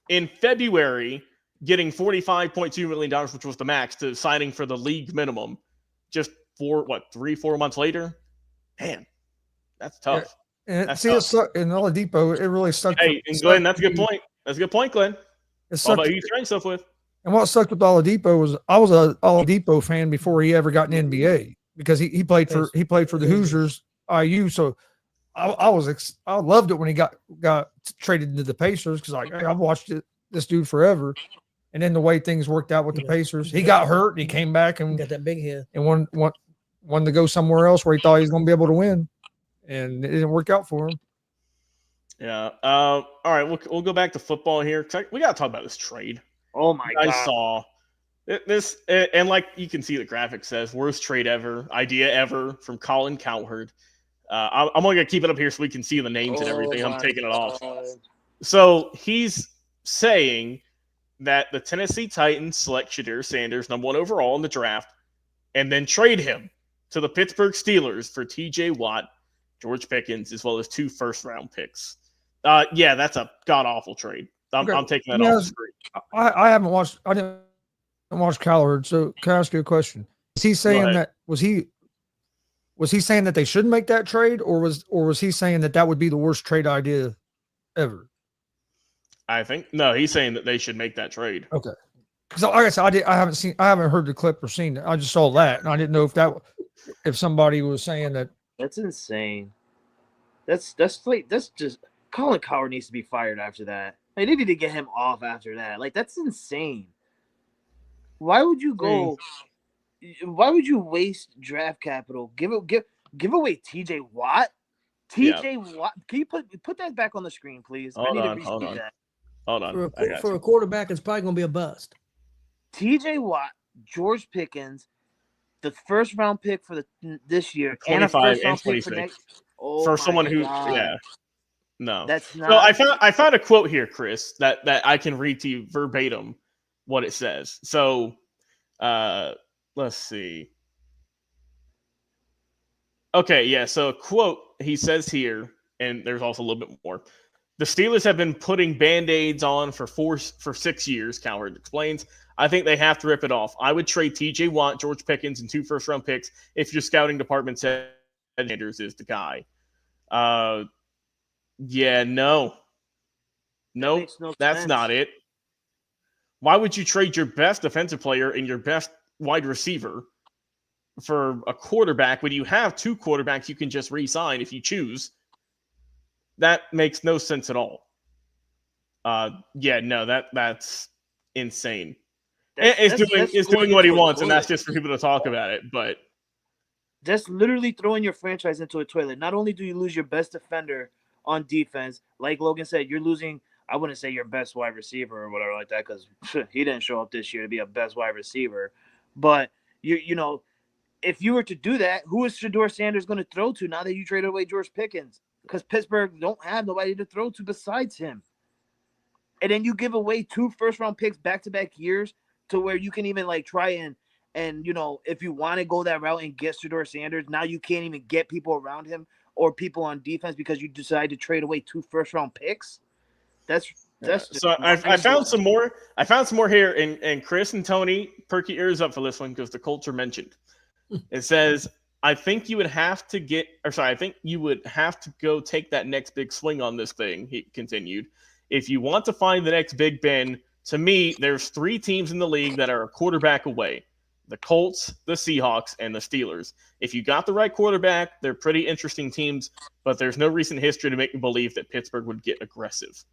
in February getting $45.2 million, which was the max, to signing for the league minimum just 3-4 months later. Man, that's tough. and That's see, tough. it sucked in Oladipo. It really sucked. Hey, and Glenn, that's a good point. That's a good point, Glenn. It All sucked. about who you train stuff with. And what sucked with Oladipo was I was a Oladipo fan before he ever got an NBA because he played for the Hoosiers IU. So I loved it when he got traded to the Pacers because hey, I've watched this dude forever. And then the way things worked out with the Pacers, he got hurt and he came back and got that big hit and wanted to go somewhere else where he thought he was going to be able to win, and it didn't work out for him. Yeah. All right. We'll go back to football here. We got to talk about this trade. Oh my God! I saw this, and like you can see, the graphic says worst trade ever, idea ever from Colin Cowherd. I'm only gonna keep it up here so we can see the names and everything. I'm taking it off. So he's saying that the Tennessee Titans select Shedeur Sanders, #1 overall in the draft, and then trade him to the Pittsburgh Steelers for T.J. Watt, George Pickens, as well as 2 first-round picks. Yeah, that's a god-awful trade. I'm taking that off the screen. I haven't watched. I didn't watch Cowherd. So can I ask you a question? Is he saying that was he saying that they shouldn't make that trade, or was he saying that would be the worst trade idea ever? I think no. He's saying that they should make that trade. Okay. Because like I said, I haven't heard the clip or seen it. I just saw that, and I didn't know if somebody was saying that. That's insane. That's just Colin Cowherd needs to be fired after that. They need to get him off after that. Like, that's insane. Why would you go? Why would you waste draft capital? Give away T.J. Watt. T.J. Watt. Can you put that back on the screen, please? Hold I need on, to hold repeat on. that. Hold on. For a quarterback, it's probably going to be a bust. T.J. Watt, George Pickens, the first round pick for this year, 25 and 26 for someone who, God. no, that's not. So I found a quote here, Chris, that I can read to you verbatim what it says. So, let's see. Okay, yeah. So, a quote he says here, and there's also a little bit more. The Steelers have been putting Band-Aids on for 6 years, Cowherd explains. I think they have to rip it off. I would trade T.J. Watt, George Pickens, and 2 first-round picks if your scouting department said Sanders is the guy. Yeah, no. Nope, that's not it. Why would you trade your best defensive player and your best wide receiver for a quarterback when you have 2 quarterbacks you can just re-sign if you choose? That makes no sense at all. Yeah, no, that's insane. It's doing what he wants, and that's just for people to talk about it. But that's literally throwing your franchise into a toilet. Not only do you lose your best defender on defense, like Logan said, you're losing. I wouldn't say your best wide receiver or whatever like that because he didn't show up this year to be a best wide receiver. But you know, if you were to do that, who is Shedeur Sanders going to throw to now that you traded away George Pickens? Because Pittsburgh don't have nobody to throw to besides him. And then you give away 2 first-round picks back-to-back years to where you can even like try and you know, if you want to go that route and get Shedeur Sanders, now you can't even get people around him or people on defense because you decide to trade away 2 first-round picks. That's so I found some more. I found some more here, and Chris and Tony, perk your ears up for this one because the Colts are mentioned. It says I think you would have to I think you would have to go take that next big swing on this thing, he continued. If you want to find the next Big Ben, to me, there's 3 teams in the league that are a quarterback away. The Colts, the Seahawks, and the Steelers. If you got the right quarterback, they're pretty interesting teams, but there's no recent history to make me believe that Pittsburgh would get aggressive.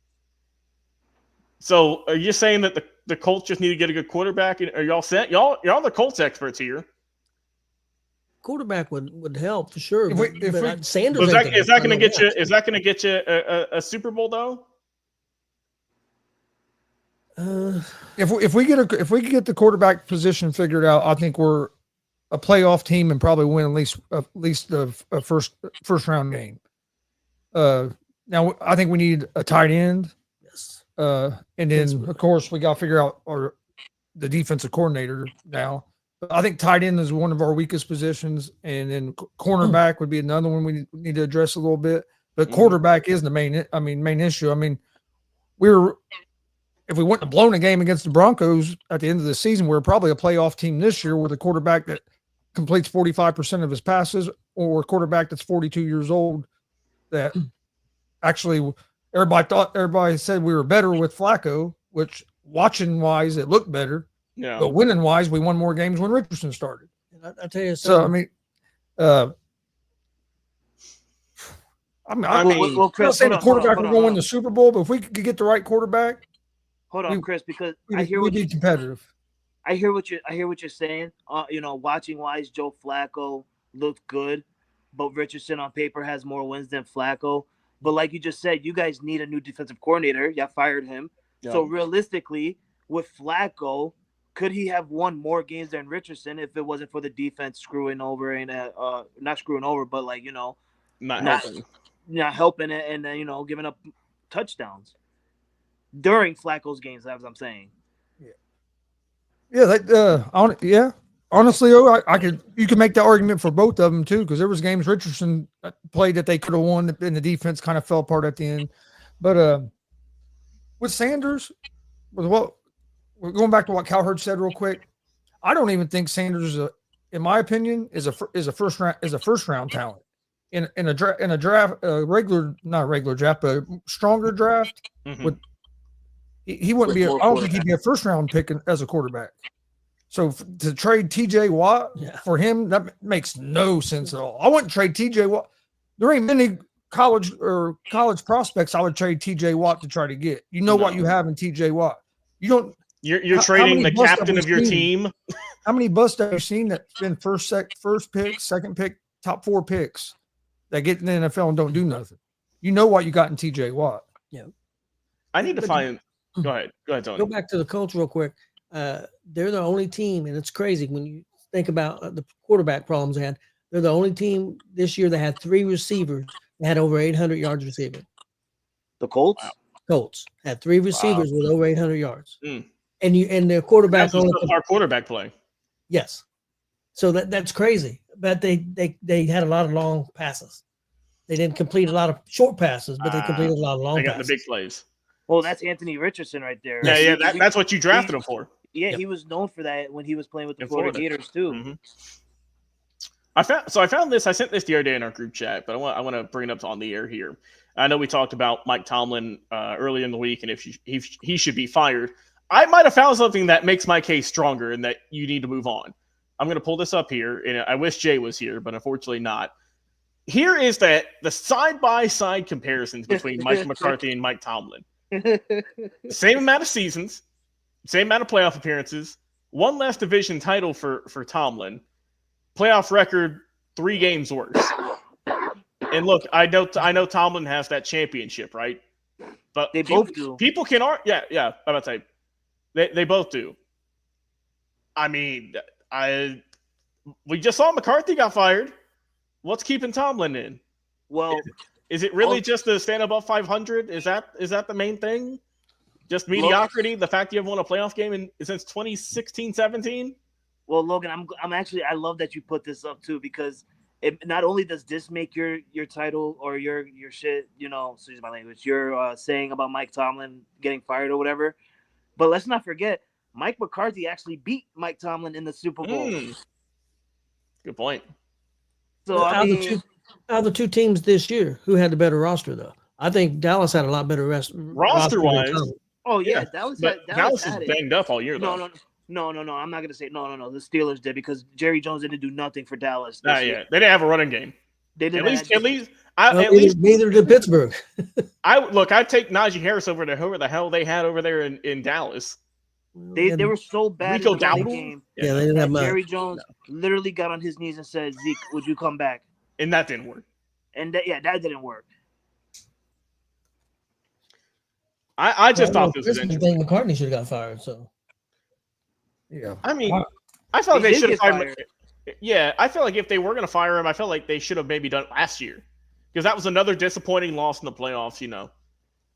So are you saying that the Colts just need to get a good quarterback? Are y'all set? Y'all the Colts experts here. Quarterback would help for sure. Is Sanders that going to get you a Super Bowl though? If we could get the quarterback position figured out, I think we're a playoff team and probably win at least the first round game. Now I think we need a tight end. Yes. And then of course we got to figure out the defensive coordinator now. But I think tight end is one of our weakest positions, and then cornerback would be another one we need to address a little bit. But quarterback is the main issue. I mean, if we wouldn't have blown a game against the Broncos at the end of the season, we're probably a playoff team this year with a quarterback that completes 45% of his passes, or a quarterback that's 42 years old that actually everybody said we were better with Flacco, which watching wise, it looked better. Yeah. But winning wise, we won more games when Richardson started. I tell you, So I mean, I'm not saying the quarterback will go win the Super Bowl, but if we could get the right quarterback, hold on, Chris, because we'd be competitive. I hear what you're saying. Watching wise, Joe Flacco looked good, but Richardson on paper has more wins than Flacco. But like you just said, you guys need a new defensive coordinator. You fired him. Yeah. So realistically, with Flacco, could he have won more games than Richardson if it wasn't for the defense screwing over and not screwing over, but not helping it and giving up touchdowns during Flacco's games? That's what I'm saying. Yeah. Honestly, you could make that argument for both of them too, because there was games Richardson played that they could have won, and the defense kind of fell apart at the end. But with Sanders, we're going back to what Cowherd said real quick. I don't even think Sanders, in my opinion, is a first round talent in a draft, not a regular draft, but a stronger draft. He wouldn't be. I don't think he'd be a first round pick as a quarterback. So to trade T.J. Watt for him, that makes no sense at all. I wouldn't trade T.J. Watt. There ain't many college prospects I would trade T.J. Watt to try to get. What you have in T.J. Watt. You don't. You're trading the captain of your team. How many busts have you seen that's been first pick, second pick, top 4 picks that get in the NFL and don't do nothing? You know what you got in T.J. Watt. Yeah. I need to find. Go ahead, Tony. Go back to the Colts real quick. They're the only team, and it's crazy when you think about the quarterback problems they had. They're the only team this year that had 3 receivers that had over 800 yards receiving. The Colts? Wow. Colts had 3 receivers with over 800 yards. And their quarterback our quarterback play. Yes. So that's crazy. But they had a lot of long passes. They didn't complete a lot of short passes, but they completed a lot of long passes. They got the big plays. Well, that's Anthony Richardson right there. Yeah, that's what you drafted him for. Yeah, he was known for that when he was playing with the Florida Gators too. I found this. I sent this the other day in our group chat, but I want to bring it up on the air here. I know we talked about Mike Tomlin earlier in the week, and if he should be fired. I might have found something that makes my case stronger and that you need to move on. I'm going to pull this up here, and I wish Jay was here, but unfortunately not. Here is the side-by-side comparisons between Mike McCarthy and Mike Tomlin. Same amount of seasons, same amount of playoff appearances, 1 less division title for Tomlin, playoff record 3 games worse. And look, I know Tomlin has that championship, right? But they both do. People can argue. Yeah. I'm about to say they both do. I mean, we just saw McCarthy got fired. What's keeping Tomlin in? Well, is it really just to stand above 500? Is that the main thing? Just mediocrity? The fact you haven't won a playoff game since 2016-17? Well, Logan, I love that you put this up too, because it not only does this make your title or your shit, excuse my language, you're saying about Mike Tomlin getting fired or whatever, but let's not forget Mike McCarthy actually beat Mike Tomlin in the Super Bowl. Good point. So I mean, out of the two teams this year, who had the better roster though? I think Dallas had a lot better roster wise. Oh yeah, Dallas is banged up all year though. No. I'm not gonna say no. The Steelers did because Jerry Jones didn't do nothing for Dallas. Nah, yeah, they didn't have a running game. They didn't. At least neither did Pittsburgh. I'd take Najee Harris over to whoever the hell they had over there in Dallas. They were so bad Rico in the running game. Yeah, they didn't have much. Jerry Jones literally got on his knees and said, "Zeke, would you come back?" And that didn't work. And that didn't work. I just thought this was interesting. McCartney should have got fired. So, yeah. I mean, I felt they should have fired. Yeah, I feel like if they were going to fire him, I felt like they should have maybe done it last year because that was another disappointing loss in the playoffs.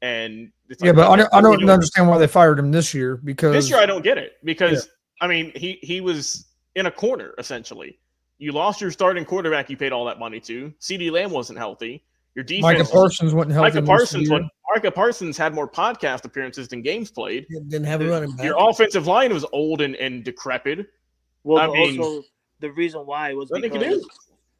And it's yeah, but I don't understand why they fired him this year because this year I don't get it because I mean he was in a corner essentially. You lost your starting quarterback you paid all that money to. CeeDee Lamb wasn't healthy. Your defense. Micah Parsons wasn't healthy. Micah Parsons had more podcast appearances than games played. Didn't have a running back. Your offensive line was old and decrepit. Well, also the reason why was because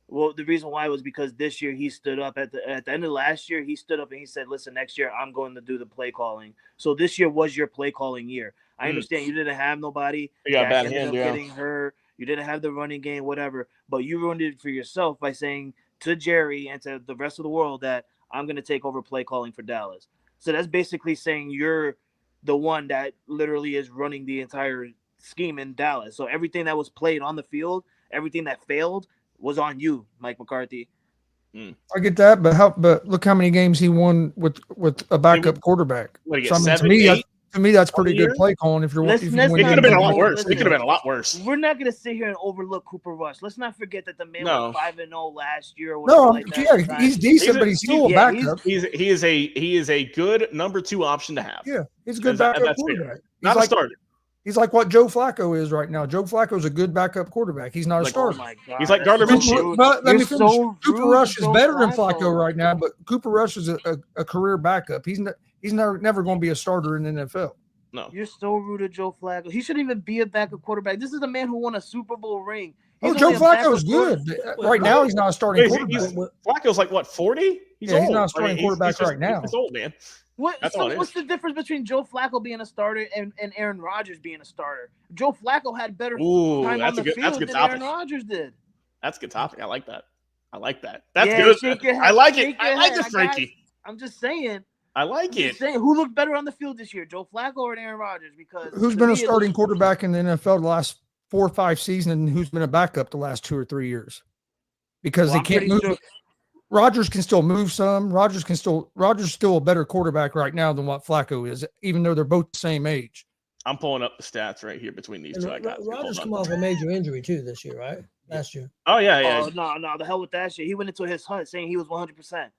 the reason why was because this year he stood up at the end of last year. He stood up and he said, "Listen, next year I'm going to do the play calling." So this year was your play calling year. I understand you didn't have nobody. You got a bad hand, getting hurt. You didn't have the running game, whatever. But you ruined it for yourself by saying to Jerry and to the rest of the world that I'm going to take over play calling for Dallas. So that's basically saying you're the one that literally is running the entire scheme in Dallas. So everything that was played on the field, everything that failed was on you, Mike McCarthy. I get that, but look how many games he won with a backup quarterback. To me, that's pretty good play calling. If you're, it could have been a lot worse. It could have been a lot worse. We're not going to sit here and overlook Cooper Rush. Let's not forget that the man went 5-0 last year. He's decent, but he's still a backup. He is a good number 2 option to have. Yeah, he's a good backup quarterback. Not a starter. He's like what Joe Flacco is right now. Joe Flacco is a good backup quarterback. He's not a starter. Oh my God. He's like Gardner Minshew. But let me finish. Cooper Rush is better than Flacco right now, but Cooper Rush is a career backup. He's never going to be a starter in the NFL. No. You're so rude to Joe Flacco. He shouldn't even be a backup quarterback. This is the man who won a Super Bowl ring. Joe Flacco is good. Right now, he's not a starting quarterback. Flacco's like, what, 40? He's not a starting quarterback right now. He's old, man. What's the difference between Joe Flacco being a starter and Aaron Rodgers being a starter? Joe Flacco had better time on the field than Aaron Rodgers did. That's a good topic. I like that. That's good. I like it. I like it, Frankie. I'm just saying. I like it. Who looked better on the field this year, Joe Flacco or Aaron Rodgers? Because who's been a starting quarterback in the NFL the last 4 or 5 seasons, and who's been a backup the last 2 or 3 years? Because they can't move. Sure. Rodgers can still move some. Rodgers still a better quarterback right now than what Flacco is, even though they're both the same age. I'm pulling up the stats right here between these two. Rodgers come off a major injury too this year, right? Last year. Oh yeah. Oh no, the hell with that shit. He went into his hut saying he was 100%.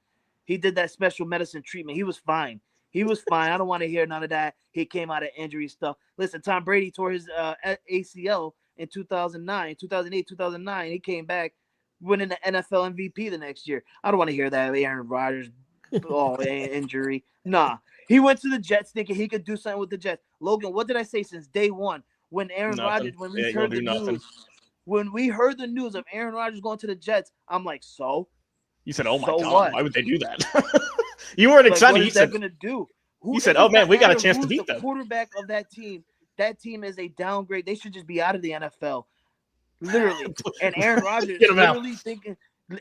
He did that special medicine treatment. He was fine. I don't want to hear none of that. He came out of injury stuff. Listen, Tom Brady tore his ACL in 2008, 2009. He came back winning the NFL MVP the next year. I don't want to hear that Aaron Rodgers injury. Nah. He went to the Jets thinking he could do something with the Jets. Logan, what did I say since day one? When Aaron Rodgers, when we heard the news of Aaron Rodgers going to the Jets, I'm like, so? You said, "Oh my God, why would they do that?" You weren't excited. What is that going to do? He said, "Oh man, we got a chance to beat them." The quarterback of that team is a downgrade. They should just be out of the NFL, literally. And Aaron Rodgers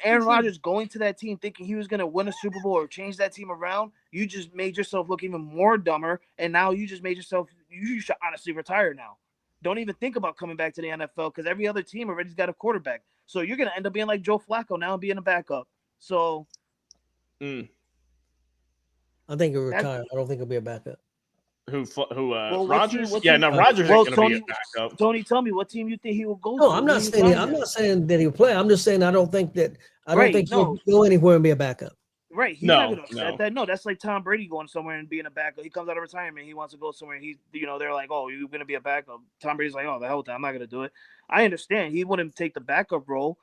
Aaron Rodgers going to that team thinking he was going to win a Super Bowl or change that team around. You just made yourself look even more dumber, and now you just made yourself. You should honestly retire now. Don't even think about coming back to the NFL because every other team already's got a quarterback. So you're going to end up being like Joe Flacco now and being a backup. So, I think he'll retire. I don't think he'll be a backup. Rodgers? Rodgers ain't going to be a backup. Tony, tell me what team you think he will go to. No, I'm not saying that he'll play. I'm just saying I don't think he'll go anywhere and be a backup. Right. He's not going to accept that. No, that's like Tom Brady going somewhere and being a backup. He comes out of retirement. He wants to go somewhere. They're like, oh, you're going to be a backup. Tom Brady's like, oh, the hell with that. I'm not going to do it. I understand. He wouldn't take the backup role.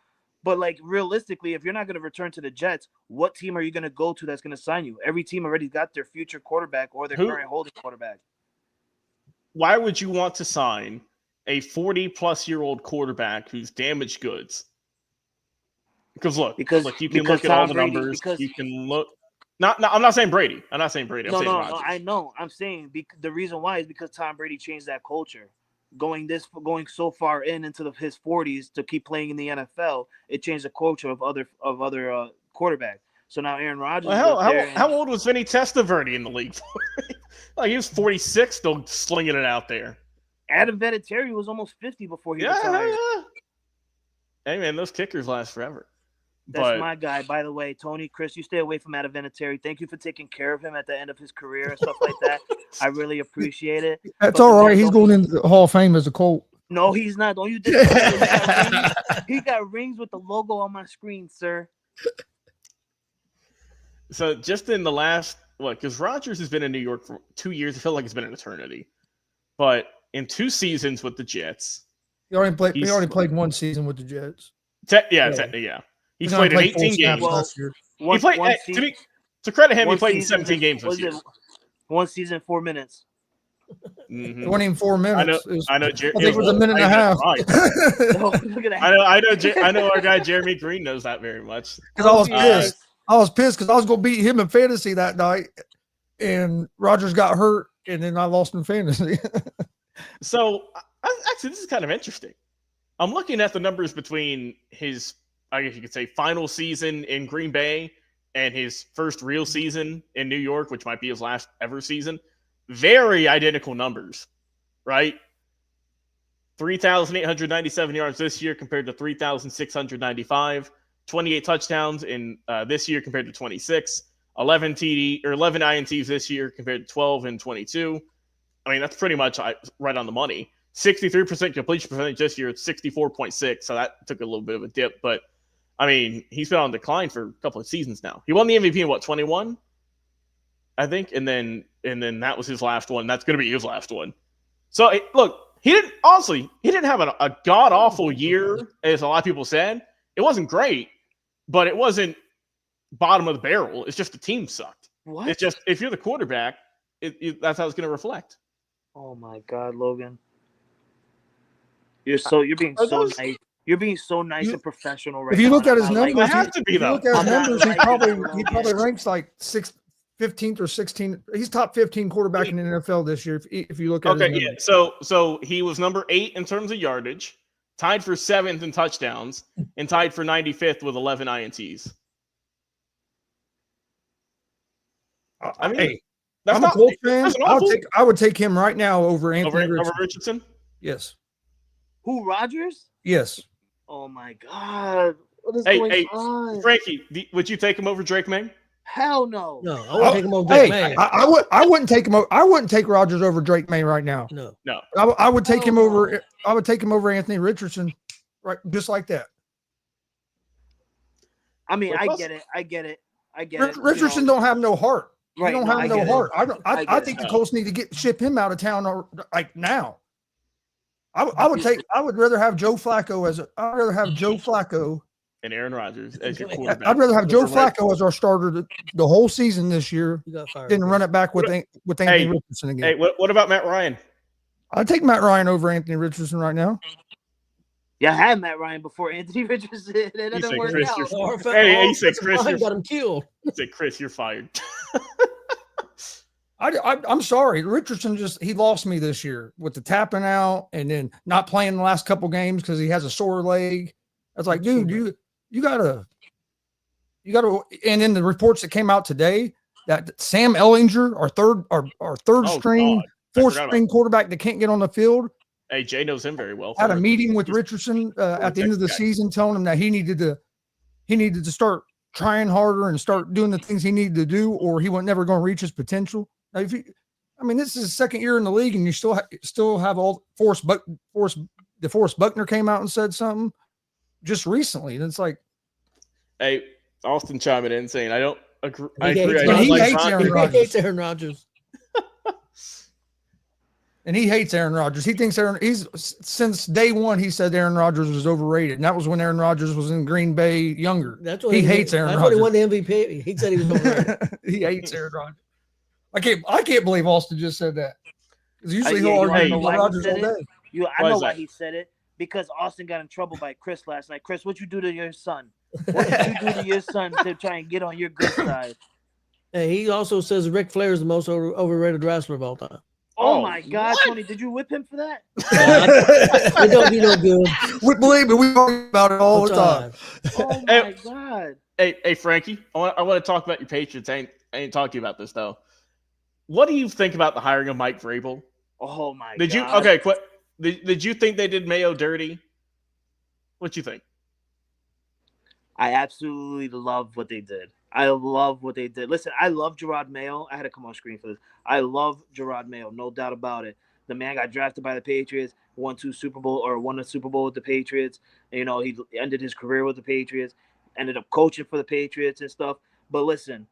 But, like, realistically, if you're not going to return to the Jets, what team are you going to go to that's going to sign you? Every team already got their future quarterback or their current holding quarterback. Why would you want to sign a 40-plus-year-old quarterback who's damaged goods? Because look, you can because look at all Tom the Brady- numbers. because- You can look. I'm not saying Brady. I'm not saying Brady. I'm No, saying no, Rodgers. I know. I'm saying the reason why is because Tom Brady changed that culture. Going so far into his 40s to keep playing in the NFL, it changed the culture of other quarterbacks. So now Aaron Rodgers. Well, how old was Vinny Testaverde in the league for? Like he was 46, still slinging it out there. Adam Vinatieri was almost 50 before he Yeah. retired. Hey man, those kickers last forever. That's my guy, by the way. Tony, Chris, you stay away from Adam Vinatieri. Thank you for taking care of him at the end of his career and stuff like that. I really appreciate it. That's But all the right. man He's don't going be- into the Hall of Fame as a Colt. No, he's not. Don't you disrespect him. He got rings with the logo on my screen, sir. So just in the last because Rodgers has been in New York for 2 years. I feel like it's been an eternity. But in 2 seasons with the Jets, He already played one season with the Jets. yeah. He's played in 18 games. Well, last year. He played to credit him, he played in 17 games this year. One season, 4 minutes. Mhm. It wasn't even 4 minutes. I know. I think it was a minute and a half. Right. Oh, look at that. I know our guy Jeremy Green knows that very much. Because I was pissed. I was pissed because I was going to beat him in fantasy that night, and Rodgers got hurt, and then I lost in fantasy. So, actually, this is kind of interesting. I'm looking at the numbers between his, I guess you could say, final season in Green Bay and his first real season in New York, which might be his last ever season. Very identical numbers, right? 3,897 yards this year compared to 3,695. 28 touchdowns in this year compared to 26. 11 INTs this year compared to 12 and 22. I mean, that's pretty much right on the money. 63% completion percentage this year. It's 64.6. So that took a little bit of a dip. But, I mean, he's been on decline for a couple of seasons now. He won the MVP in, 21? I think. And then that was his last one. That's going to be his last one. So, look, he didn't have a god-awful year, as a lot of people said. It wasn't great, but it wasn't bottom of the barrel. It's just the team sucked. What? It's just, if you're the quarterback, that's how it's going to reflect. Oh my God, Logan. You're being so nice. You're being so nice and professional right now. If you look at his I'm not numbers, It has to be, though. look at his I'm not numbers, he liking probably ranks like 15th or 16th. He's top 15 quarterback in the NFL this year. If you look at his numbers. So he was number 8 in terms of yardage, tied for 7th in touchdowns, and tied for 95th with 11 INTs. I mean, Hey, that's I'm a not Colts fan. that's awful. I would take him right now over Anthony over Richardson. Richardson. Yes. Who, Rodgers? Yes. Oh my God. What is Hey, going on? Frankie, would you take him over Drake May? Hell no. No, I wouldn't take him over Drake Hey, May. I wouldn't take him. I wouldn't take Rodgers over Drake May right now. No. I would take him Hell over. no. I would take him over Anthony Richardson, right? Just like that. I mean, Well, I plus- get it. I get it. Richardson don't have no heart. Right, He don't no, have I no get it. heart. I I get think it. the Colts need to ship him out of town or like now. I would rather have Joe Flacco And Aaron Rodgers as your quarterback. I'd rather have Joe Flacco as our starter the whole season this year You got fired. than run it back with Anthony Richardson again. Hey, what about Matt Ryan? I'd take Matt Ryan over Anthony Richardson right now. Yeah, I had Matt Ryan before Anthony Richardson. It You didn't say work Chris, out. you're- Hey, he said Chris, Ryan you're- got him killed. Say, Chris, you're fired. I'm sorry. Richardson he lost me this year with the tapping out and then not playing the last couple games because he has a sore leg. I was like, dude, you gotta, and in the reports that came out today that Sam Ellinger, our third Oh, string, God. I fourth forgot string quarterback that can't get on the field, Hey, Jay knows him very well. had a meeting with Richardson at the end of the season, telling him that he needed to start trying harder and start doing the things he needed to do, or he was never going to reach his potential. Now, this is his second year in the league, and you still have all DeForest Buckner came out and said something just recently, and it's like, Hey, Austin chiming in saying, I don't agree. He I agree. hates- I don't he like hates Rodgers. Aaron He Rodgers. hates Aaron Rodgers. and he hates Aaron Rodgers. He thinks since day one he said Aaron Rodgers was overrated, and that was when Aaron Rodgers was in Green Bay younger. That's what He hates Aaron That's what he Rodgers. won the MVP. He said he was overrated. He hates Aaron Rodgers. I can't believe Austin just said that. Because usually Yeah, he'll you argue know with why he Rodgers said all it? day. I Why know is why that? he said it. Because Austin got in trouble by Chris last night. Chris, what you do to your son? What did you do to your son to try and get on your good side? Hey, he also says Ric Flair is the most overrated wrestler of all time. Oh my God, what? Tony, did you whip him for that? It don't do no good. Believe me, we talk about it all the time. Oh my God. Hey, Frankie, I want to talk about your Patriots. I ain't talking to you about this though. What do you think about the hiring of Mike Vrabel? Oh my God. Did you okay? Did you think they did Mayo dirty? What you think? I absolutely love what they did. I love what they did. Listen, I love Gerard Mayo. I had to come on screen for this. I love Gerard Mayo, no doubt about it. The man got drafted by the Patriots, won a Super Bowl with the Patriots. And, you know, he ended his career with the Patriots, ended up coaching for the Patriots and stuff. But listen,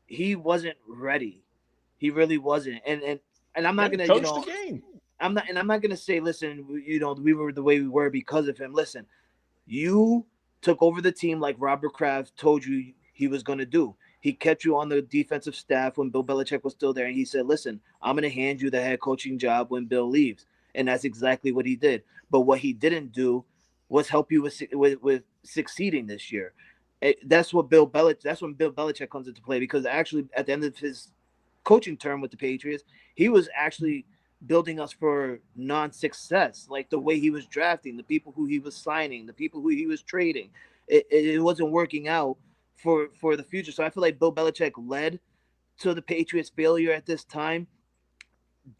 he wasn't ready. He really wasn't. And I'm not gonna, the game. I'm not gonna say, listen, you know, we were the way we were because of him. Listen, you took over the team like Robert Kraft told you he was going to do. He kept you on the defensive staff when Bill Belichick was still there. And he said, listen, I'm going to hand you the head coaching job when Bill leaves. And that's exactly what he did. But what he didn't do was help you with succeeding this year. That's when Bill Belichick comes into play, because actually at the end of his coaching term with the Patriots, he was actually building us for non-success, like the way he was drafting, the people who he was signing, the people who he was trading. It wasn't working out for the future. So I feel like Bill Belichick led to the Patriots' failure at this time.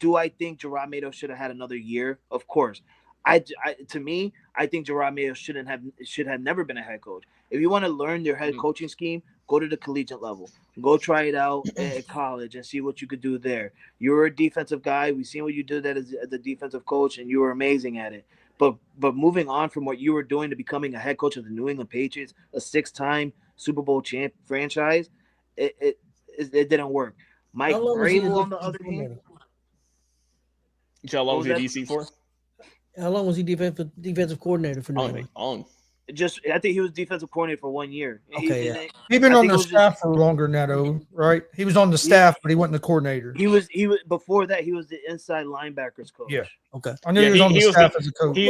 Do I think Gerard Mayo should have had another year? Of course. To me, I think Gerard Mayo should have never been a head coach. If you want to learn their head coaching scheme, go to the collegiate level. Go try it out at college and see what you could do there. You were a defensive guy. We've seen what you did as a defensive coach, and you were amazing at it. But moving on from what you were doing to becoming a head coach of the New England Patriots, a 6-time Super Bowl champ franchise, it didn't work. Mike Vrabel on the other hand. How long was he DC for? How long was he defensive coordinator for New England? I think he was defensive coordinator for 1 year. Okay, He'd been on the staff for longer than that, right? He was on the staff, but he wasn't the coordinator. He was before that. He was the inside linebackers coach. Yeah. Okay. I knew he was on the staff as a coach. He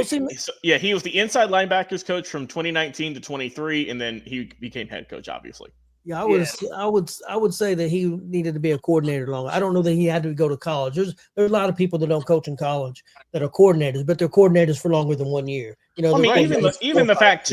was the inside linebackers coach from 2019 to 23, and then he became head coach, obviously. Yeah, I would say that he needed to be a coordinator longer. I don't know that he had to go to college. There's a lot of people that don't coach in college that are coordinators, but they're coordinators for longer than 1 year. You know, I mean, even the fact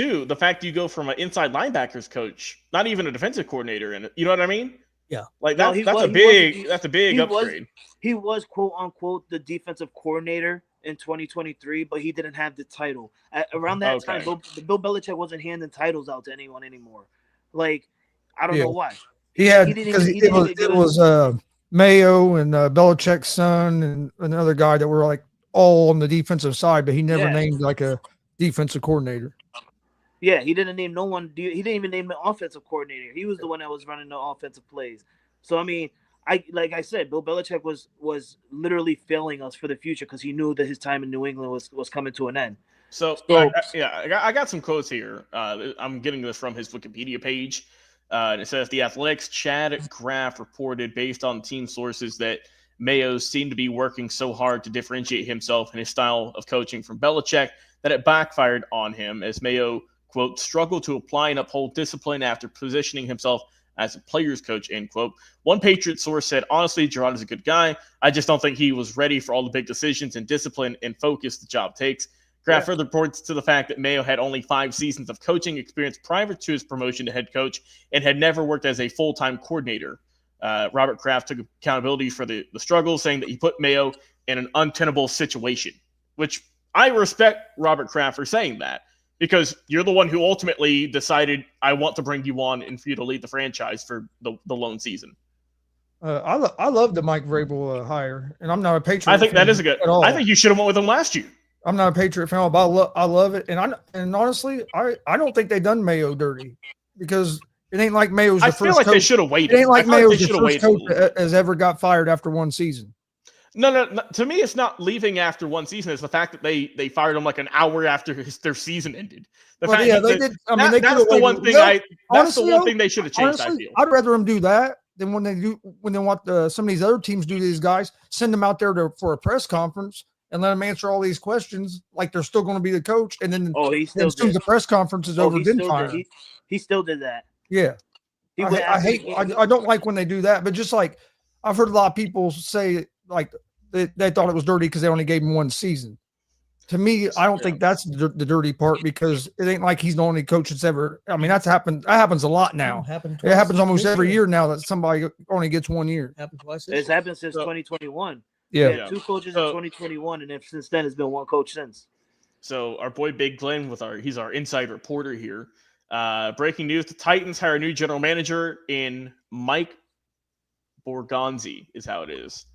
you go from an inside linebackers coach, not even a defensive coordinator, and you know what I mean? Yeah, like that's a big upgrade. He was quote unquote the defensive coordinator in 2023, but he didn't have the title around that time. Bill Belichick wasn't handing titles out to anyone anymore. Like, I don't know why. It was Mayo and Belichick's son and another guy that were like all on the defensive side, but he never named like a defensive coordinator. Yeah, he didn't name no one. He didn't even name the offensive coordinator. He was the one that was running the offensive plays. So I mean, like I said, Bill Belichick was literally failing us for the future because he knew that his time in New England was coming to an end. So I got some quotes here. I'm getting this from his Wikipedia page. And it says the Athletics' Chad Graff reported, based on team sources, that Mayo seemed to be working so hard to differentiate himself and his style of coaching from Belichick that it backfired on him, as Mayo, quote, struggled to apply and uphold discipline after positioning himself as a player's coach, end quote. One Patriot source said, honestly, Gerard is a good guy. I just don't think he was ready for all the big decisions and discipline and focus the job takes. Graff further reports to the fact that Mayo had only 5 seasons of coaching experience prior to his promotion to head coach and had never worked as a full-time coordinator. Robert Kraft took accountability for the struggles, saying that he put Mayo in an untenable situation, which I respect Robert Kraft for saying that, because you're the one who ultimately decided, I want to bring you on and for you to lead the franchise for the lone season. I love the Mike Vrabel hire, and I'm not a Patriot. I think that is a good. I think you should have went with him last year. I'm not a Patriot fan, but I love it. And honestly, I don't think they done Mayo dirty, because it ain't like Mayo's the first coach. I feel like they should have waited. It ain't like Mayo's the first coach that has ever got fired after one season. No. To me, it's not leaving after one season. It's the fact that they fired him like an hour after their season ended. That's the one thing they should have changed. Honestly, I feel I'd rather them do that than when they want some of these other teams do to these guys, send them out there for a press conference and let him answer all these questions like they're still going to be the coach. And then, he still as soon as did. the press conference is over, He then still fire did. him. He still did that. Yeah. He I don't like when they do that, but just like I've heard a lot of people say like they thought it was dirty because they only gave him one season. To me, I don't think that's the dirty part because it ain't like he's the only coach that's ever. I mean, that happens a lot now. It happens almost every year now that somebody only gets 1 year. It's happened since 2021. Yeah. 2 coaches in 2021, and since then it's been 1 coach since. So our boy Big Glenn he's our inside reporter here. Breaking news: the Titans hire a new general manager in Mike Borgonzi. Is how it is.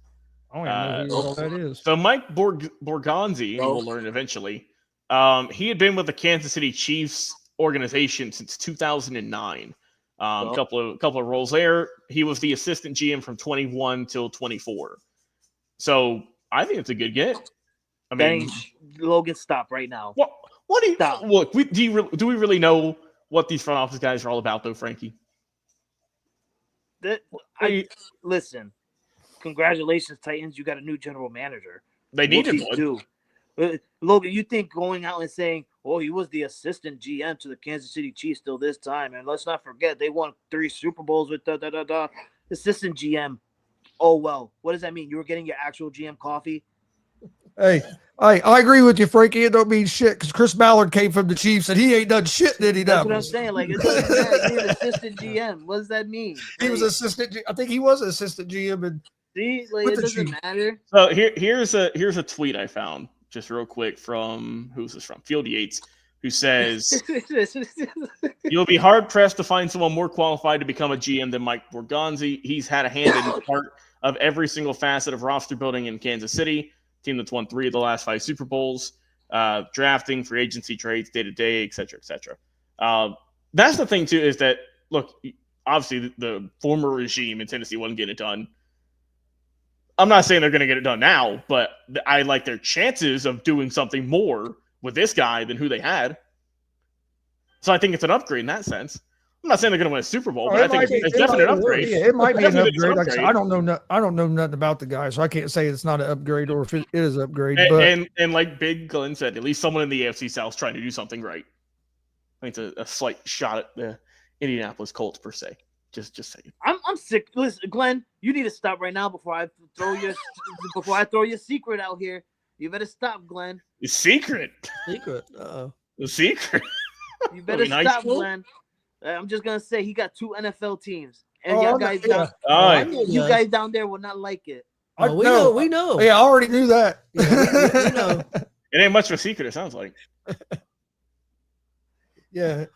I don't even know who that is. So Mike Borgonzi, we'll learn eventually. He had been with the Kansas City Chiefs organization since 2009. Couple of roles there. He was the assistant GM from 21 till 24. So I think it's a good get. I mean, Logan, stop right now. What do you stop? Look? Do we really know what these front office guys are all about, though, Frankie? Listen. Congratulations, Titans! You got a new general manager. They needed one. Logan, you think going out and saying, "Oh, he was the assistant GM to the Kansas City Chiefs till this time," and let's not forget they won 3 Super Bowls with assistant GM. Oh well, what does that mean? You were getting your actual GM coffee? Hey, I agree with you, Frankie. It don't mean shit because Chris Ballard came from the Chiefs and he ain't done shit. Did he? That's what I'm saying. Like, it doesn't matter. You're an assistant GM. What does that mean? He was assistant. I think he was assistant GM and. See, like, it doesn't matter. So here's a tweet I found just real quick from who's this from? Field Yates, who says you'll be hard pressed to find someone more qualified to become a GM than Mike Borgonzi. He's had a hand in part of every single facet of roster building in Kansas City, team that's won 3 of the last 5 Super Bowls, drafting, free agency trades, day to day, et cetera, et cetera. That's the thing too, is that look, obviously the former regime in Tennessee wasn't getting it done. I'm not saying they're going to get it done now, but I like their chances of doing something more with this guy than who they had. So I think it's an upgrade in that sense. I'm not saying they're going to win a Super Bowl, but I think it's definitely an upgrade. Yeah, it might be an upgrade. Like I don't know nothing about the guy, so I can't say it's not an upgrade or if it is an upgrade. And like Big Glenn said, at least someone in the AFC South is trying to do something right. I think it's a slight shot at the Indianapolis Colts per se. Just saying. I'm sick. Listen, Glenn, you need to stop right now before I throw your secret out here. You better stop, Glenn. The secret. The secret. You better stop, Glenn. I'm just gonna say he got 2 NFL teams, and you guys down there will not like it. We know. Yeah, I already knew that. Yeah, we know. It ain't much of a secret. It sounds like. Yeah,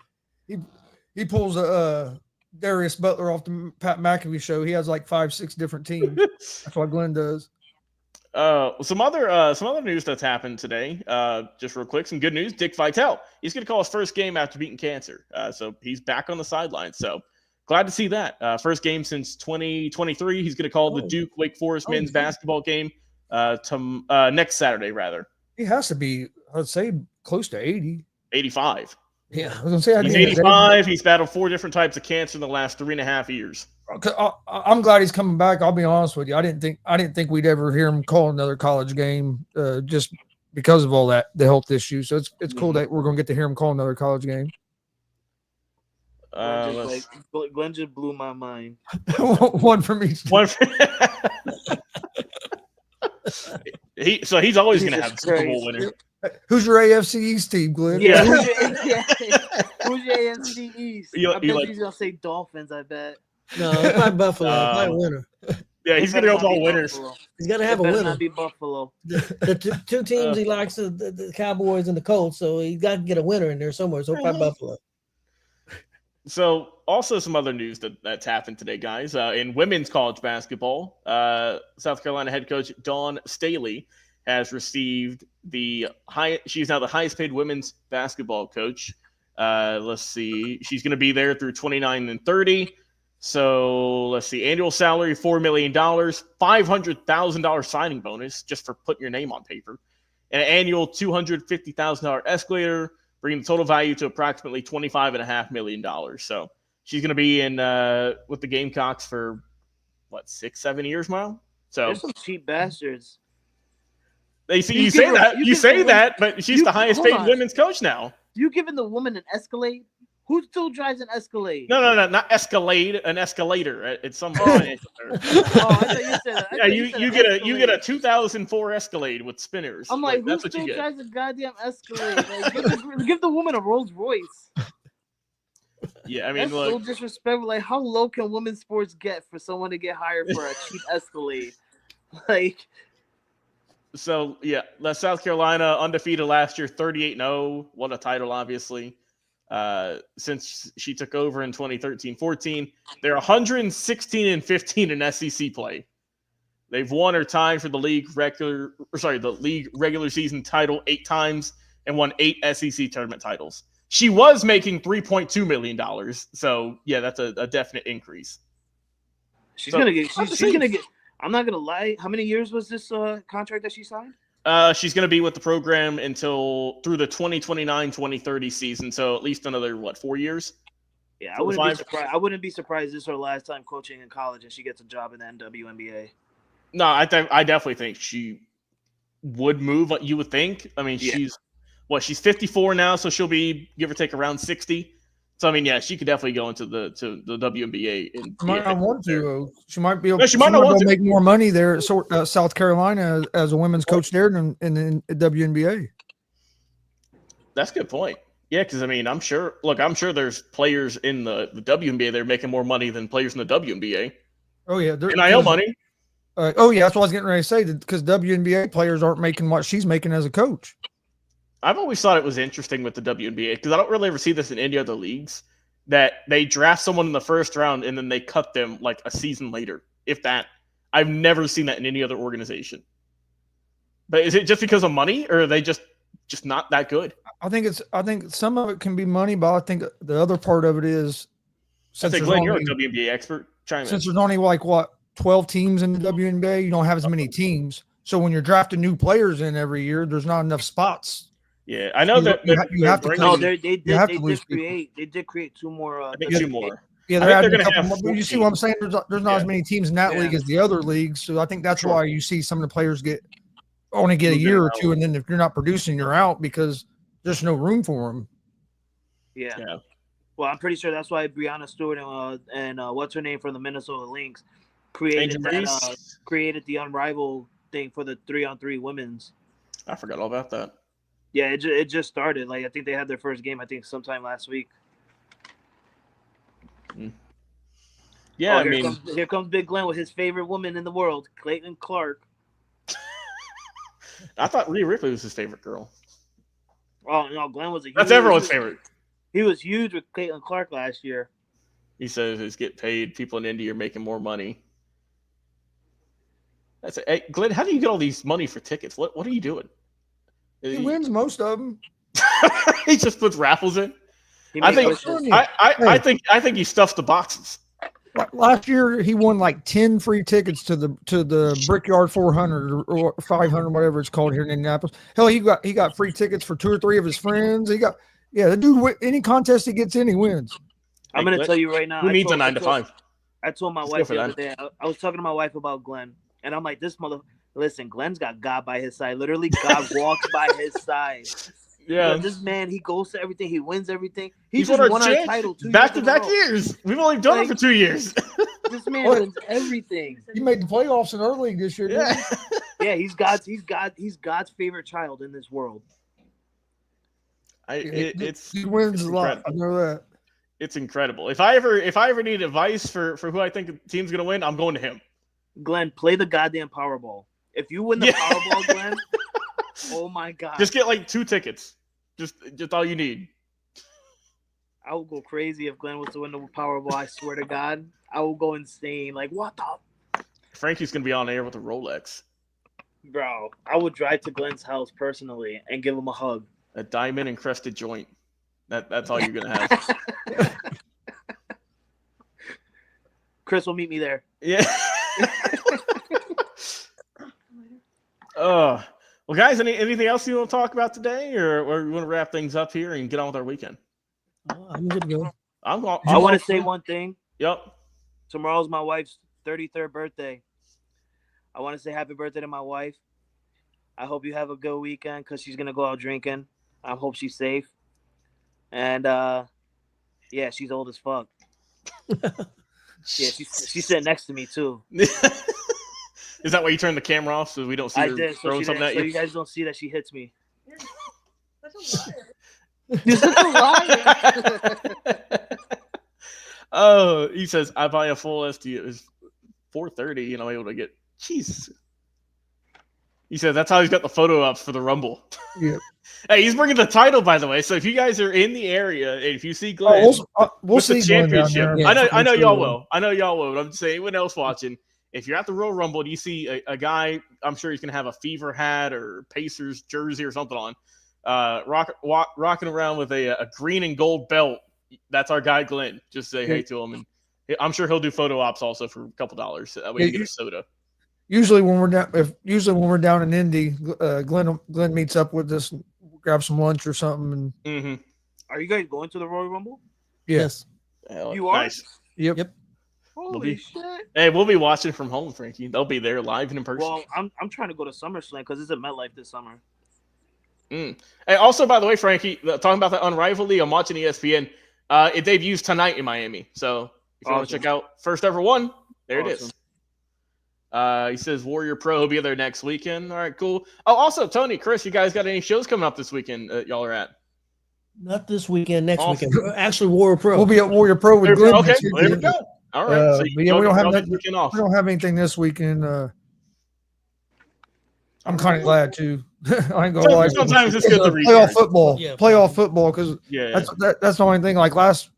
he pulls a. Darius Butler off the Pat McAfee show. He has like 5-6 different teams. That's what Glenn does. Some other news that's happened today. Just real quick, some good news. Dick Vitale, he's going to call his first game after beating cancer. So he's back on the sidelines. So glad to see that. First game since 2023. He's going to call the Duke Wake Forest men's basketball game next Saturday, rather. He has to be, I'd say, close to 80. 85. Yeah, I was gonna say he's 85. He's battled 4 different types of cancer in the last 3.5 years. I'm glad he's coming back. I'll be honest with you. I didn't think we'd ever hear him call another college game just because of all the health issues. So it's cool that we're gonna get to hear him call another college game. Glenn just blew my mind. One from each. He's always gonna have Super Bowl winner. Who's your AFC East team, Glenn? Yeah. Who's your AFC East? I bet he's going to say Dolphins, I bet. No, it's not Buffalo. Probably winner. Yeah, he's going to go with all winners. Buffalo. He's got to have a winner. Not be Buffalo. The 2 teams he likes are the Cowboys and the Colts, so he's got to get a winner in there somewhere. So probably Buffalo. So also some other news that's happened today, guys. In women's college basketball, South Carolina head coach Dawn Staley has received she's now the highest paid women's basketball coach. Let's see. She's going to be there through 29 and 30. So let's see. Annual salary, $4 million, $500,000 signing bonus just for putting your name on paper, and an annual $250,000 escalator, bringing the total value to approximately $25.5 million. So she's going to be in with the Gamecocks for 6-7 years now. So there's some cheap bastards. You say that, but she's the highest paid women's coach now. You giving the woman an Escalade? Who still drives an Escalade? No, not Escalade, an escalator. It's some. I thought you said that. Yeah, you get a 2004 Escalade with spinners. I'm like, who still drives a goddamn Escalade? Like, give the woman a Rolls Royce. Yeah, I mean, that's so disrespectful. Like, how low can women's sports get for someone to get hired for a cheap Escalade? Like. So yeah, South Carolina undefeated last year, 38-0. What a title, obviously. Since she took over in 2013-14, they're 116-15 in SEC play. They've won or tied for the league regular season title 8 times and won 8 SEC tournament titles. She was making $3.2 million, so yeah, that's a definite increase. She's gonna get. I'm not gonna lie. How many years was this contract that she signed? She's going to be with the program through the 2029-2030 season, so at least another 4 years. Yeah, I wouldn't be surprised. I wouldn't be surprised this is her last time coaching in college, and she gets a job in the WNBA. No, I definitely think she would move. You would think. I mean, she's 54 now, so she'll be give or take around 60. So I mean, yeah, she could definitely go into the WNBA. She might not want to. She might be able. No, she might not want to make more money there at South Carolina as a women's coach there in the WNBA. That's a good point. Yeah, because I mean, I'm sure there's players in the WNBA that are making more money than players in the WNBA. Oh yeah, NIL money. That's what I was getting ready to say. Because WNBA players aren't making what she's making as a coach. I've always thought it was interesting with the WNBA because I don't really ever see this in any other leagues that they draft someone in the first round and then they cut them like a season later. If that, I've never seen that in any other organization. But is it just because of money, or are they just not that good? I think some of it can be money, but I think the other part of it is since Glenn, you're a WNBA expert. Since there's only 12 teams in the WNBA, you don't have as many teams. So when you're drafting new players in every year, there's not enough spots. Yeah, I know that you have to. No, they did create 2 more. I think 2 more. Yeah, they're going to have. You see what I'm saying? There's not as many teams in that league as the other leagues, so I think that's why you see some of the players only get a year or 2, and then if you're not producing, you're out because there's no room for them. Yeah. Well, I'm pretty sure that's why Breanna Stewart and what's her name from the Minnesota Lynx created the Unrivaled thing for the 3-on-3 women's. I forgot all about that. Yeah, it just started. Like, I think they had their first game, sometime last week. Yeah, here comes Big Glenn with his favorite woman in the world, Caitlin Clark. I thought Rhea Ripley was his favorite girl. Oh, no, Glenn was That's everyone's favorite. He was huge with Caitlin Clark last year. He says he's get paid. People in India are making more money. Hey, Glenn, how do you get all these money for tickets? What are you doing? He wins most of them. He just puts raffles in. I think he stuffs the boxes. Last year he won 10 free tickets to the Brickyard 400 or 500, whatever it's called here in Indianapolis. Hell, he got free tickets for 2 or 3 of his friends. The dude, any contest he gets in, he wins. I'm gonna tell you right now. Who needs a 9 to 5? I told my wife the other day. I was talking to my wife about Glenn, and I'm like, listen, Glenn's got God by his side. Literally, God walks by his side. Yeah, this man, he goes to everything. He wins everything. He's just won our title 2 back-to-back years. We've only done it for 2 years. This man wins everything. He made the playoffs in our league this year. Yeah, yeah. He's God's favorite child in this world. He wins a lot. I know that. It's incredible. If I ever need advice for who I think the team's gonna win, I'm going to him. Glenn, play the goddamn Powerball. If you win the Powerball, Glenn, oh my God. Just get 2 tickets. Just all you need. I will go crazy if Glenn was to win the Powerball. I swear to God, I will go insane. Like, what the? Frankie's gonna be on air with a Rolex. Bro, I would drive to Glenn's house personally and give him a hug. A diamond encrusted joint. That's all you're gonna have. Chris will meet me there. Yeah. Well, guys, anything else you want to talk about today, or you want to wrap things up here and get on with our weekend? I'm good to go. I want to say one thing. Yep. Tomorrow's my wife's 33rd birthday. I want to say happy birthday to my wife. I hope you have a good weekend because she's gonna go out drinking. I hope she's safe. And yeah, she's old as fuck. Yeah, she's sitting next to me too. Is that why you turned the camera off so we don't see I her did, throwing something at so you? you guys don't see that she hits me. You're such a liar. Oh, he says I buy a full SD. It was 430, and I'm able to get. Jeez. He said that's how he's got the photo ups for the Rumble. Yeah. Hey, he's bringing the title, by the way. So if you guys are in the area and if you see Glenn We'll with the see Glenn down championship, there. I know y'all will. I know y'all will. But I'm just saying, anyone else watching, if you're at the Royal Rumble and you see a guy, I'm sure he's gonna have a Fever hat or Pacers jersey or something on, rocking around with a green and gold belt. That's our guy Glenn. Just say hey to him, and I'm sure he'll do photo ops also for a couple dollars. That way you get a soda. Usually when we're down in Indy, Glenn meets up with us, and grab some lunch or something, and Are you guys going to the Royal Rumble? Yes. You are? Nice. Yep. Holy shit! Hey, we'll be watching from home, Frankie. They'll be there live and in person. Well, I'm trying to go to SummerSlam because it's at MetLife this summer. Hey, also, by the way, Frankie, talking about the Unrivaled League, I'm watching ESPN. It debuts tonight in Miami. So if you want to check out first ever one, there it is. He says Warrior Pro will be there next weekend. All right, cool. Oh, also, Tony, Chris, you guys got any shows coming up this weekend y'all are at? Not this weekend, next Awesome. weekend. Actually, Warrior Pro. We'll be at Warrior Pro with Glenn. Okay, well, there we go. All right. So but yeah, we don't have weekend off. We don't have anything this weekend. I'm kind of glad too. I ain't gonna lie. Sometimes it's good to playoff football. Yeah. Playoff football because Yeah. that's the only thing. Like last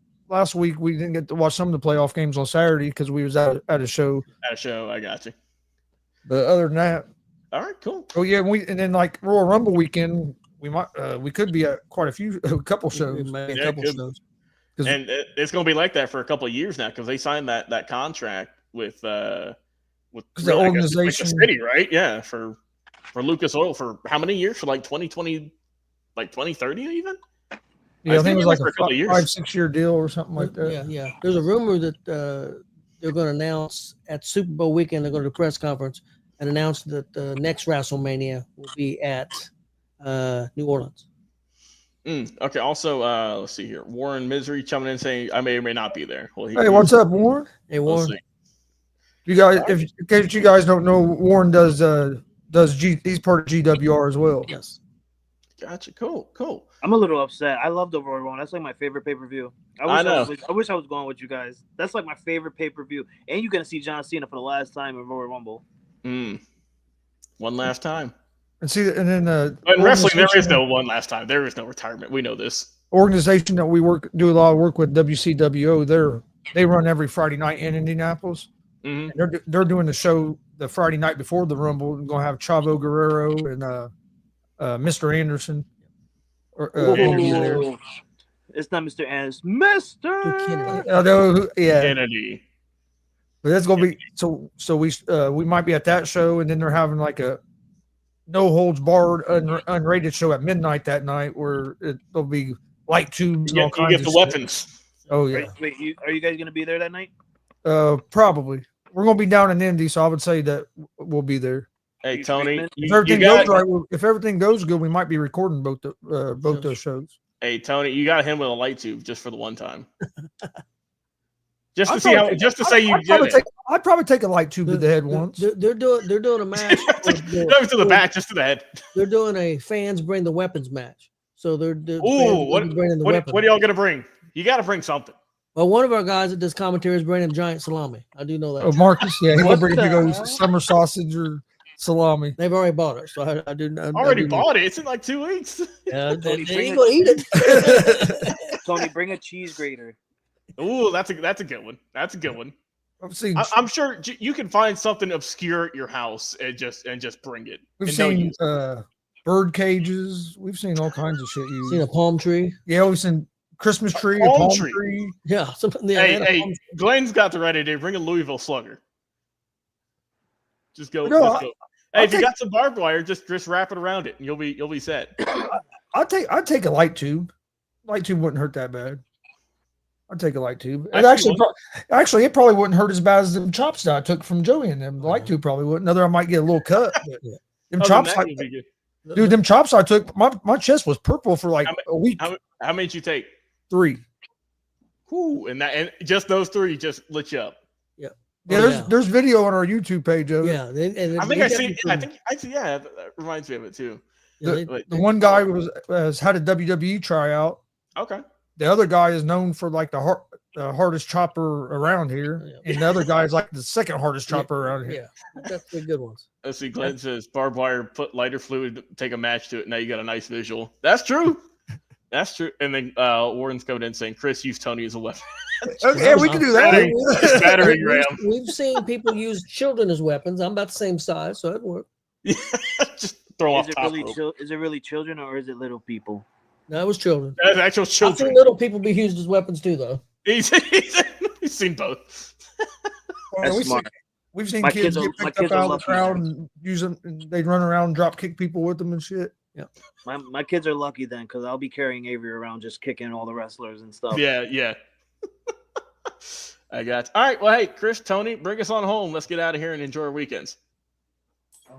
week, we didn't get to watch some of the playoff games on Saturday because we was at a show. At a show, I got you. But other than that, all right, cool. oh yeah, and then like Royal Rumble weekend, we could be at quite a couple shows. Maybe Yeah, a couple good. shows. And it's going to be like that for a couple of years now because they signed that contract with the really, organization, like the city, right? Yeah, for Lucas Oil for how many years? For like 2020, like 2030 even. Yeah, I think it was like for a couple of years. 5-6 year deal or something like that. Yeah. There's a rumor that they're going to announce at Super Bowl weekend. They're going to do a press conference and announce that the next WrestleMania will be at New Orleans. Okay. Also, let's see here. Warren Misery coming in saying I may or may not be there. Well, Hey, what's up, Warren? Hey, we'll Warren. see. You guys, in case you guys don't know, Warren does he's part of GWR as well. Yes. Gotcha. Cool. I'm a little upset. I love the Royal Rumble. That's like my favorite pay-per-view. I know. I wish I was going with you guys. That's like my favorite pay-per-view. And you're gonna see John Cena for the last time in Royal Rumble. One last time. And see, and then In wrestling, there is no one last time. There is no retirement. We know this. Organization that we do a lot of work with, WCWO. They run every Friday night in Indianapolis. And they're doing the show the Friday night before the Rumble. We're gonna have Chavo Guerrero and Mr. Anderson. It's not Mr. Anderson, Mr. Kennedy. But that's gonna be so we might be at that show, and then they're having like a no holds barred unrated show at midnight that night where there'll be light tubes and all kinds You get of the shit. weapons. Oh yeah. Wait, are you guys gonna be there that night? Probably. We're gonna be down in Indy, so I would say that we'll be there. Hey Tony, If everything goes good, we might be recording both those shows. Hey Tony, you got him with a light tube just for the one time. Just to see how, just to say you did it. I'd probably take a light tube to the head once. They're doing a match. Not to the back, just to the head. They're doing a fans bring the weapons match. So they're Ooh, bringing the weapons. What are y'all gonna bring? You got to bring something. Well, one of our guys that does commentary is bringing a giant salami. I do know that. Oh, Marcus, yeah, he'll bring big old summer sausage or salami. They've already bought it, so I do. Already bought it. It's in like 2 weeks. Yeah, they Tony, ain't gonna eat it. Tony, bring a cheese grater. Ooh, that's a good one. That's a good one. I'm sure you can find something obscure at your house and just bring it. We've seen bird cages. We've seen all kinds of shit. Seen a palm tree. Yeah, we've seen Christmas tree, a palm tree. Yeah. Hey, Glenn's got the right idea. Bring a Louisville Slugger. Just go. No, go. Hey, if you got some barbed wire, just wrap it around it, and you'll be set. I'd take a light tube. Light tube wouldn't hurt that bad. I'd take a light tube. Actually, it probably wouldn't hurt as bad as the chops that I took from Joey and them. The light tube probably wouldn't. I might get a little cut. But. Them Other chops, than that, you'll be good. dude. Them chops I took. My chest was purple for like a week. How many did you take? 3. Whew, and just those 3 just lit you up. Yeah, there's video on our YouTube page of it. Yeah, I think I see. I think that reminds me of it too. The one guy has had a WWE tryout. Okay. The other guy is known for like the hardest chopper around here, and the other guy is like the second hardest chopper around here. Yeah, that's the good ones. Let's see. Glenn says barbed wire, put lighter fluid, take a match to it. Now you got a nice visual. That's true. That's true. And then Warren's coming in saying Chris used Tony as a weapon. Yeah, we can do that. Battering ram. We've seen people use children as weapons. I'm about the same size, so it worked. Just throw off Is it top really rope. is it really children or is it little people? No, it was children. That's actual I've children. seen little people be used as weapons too, though. He's seen both. That's we've smart. seen My kids kids are- get my picked kids up are out of the lucky. crowd and use them. And they'd run around and drop kick people with them and shit. My kids are lucky then because I'll be carrying Avery around just kicking all the wrestlers and stuff. Yeah. I got you. All right. Well, hey, Chris, Tony, bring us on home. Let's get out of here and enjoy our weekends.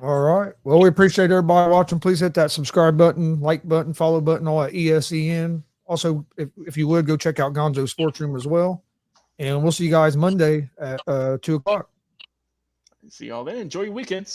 All right. Well, we appreciate everybody watching. Please hit that subscribe button, like button, follow button, all at ESEN. Also, if you would, go check out Gonzo Sports Room as well. And we'll see you guys Monday at 2:00. See y'all then. Enjoy your weekends.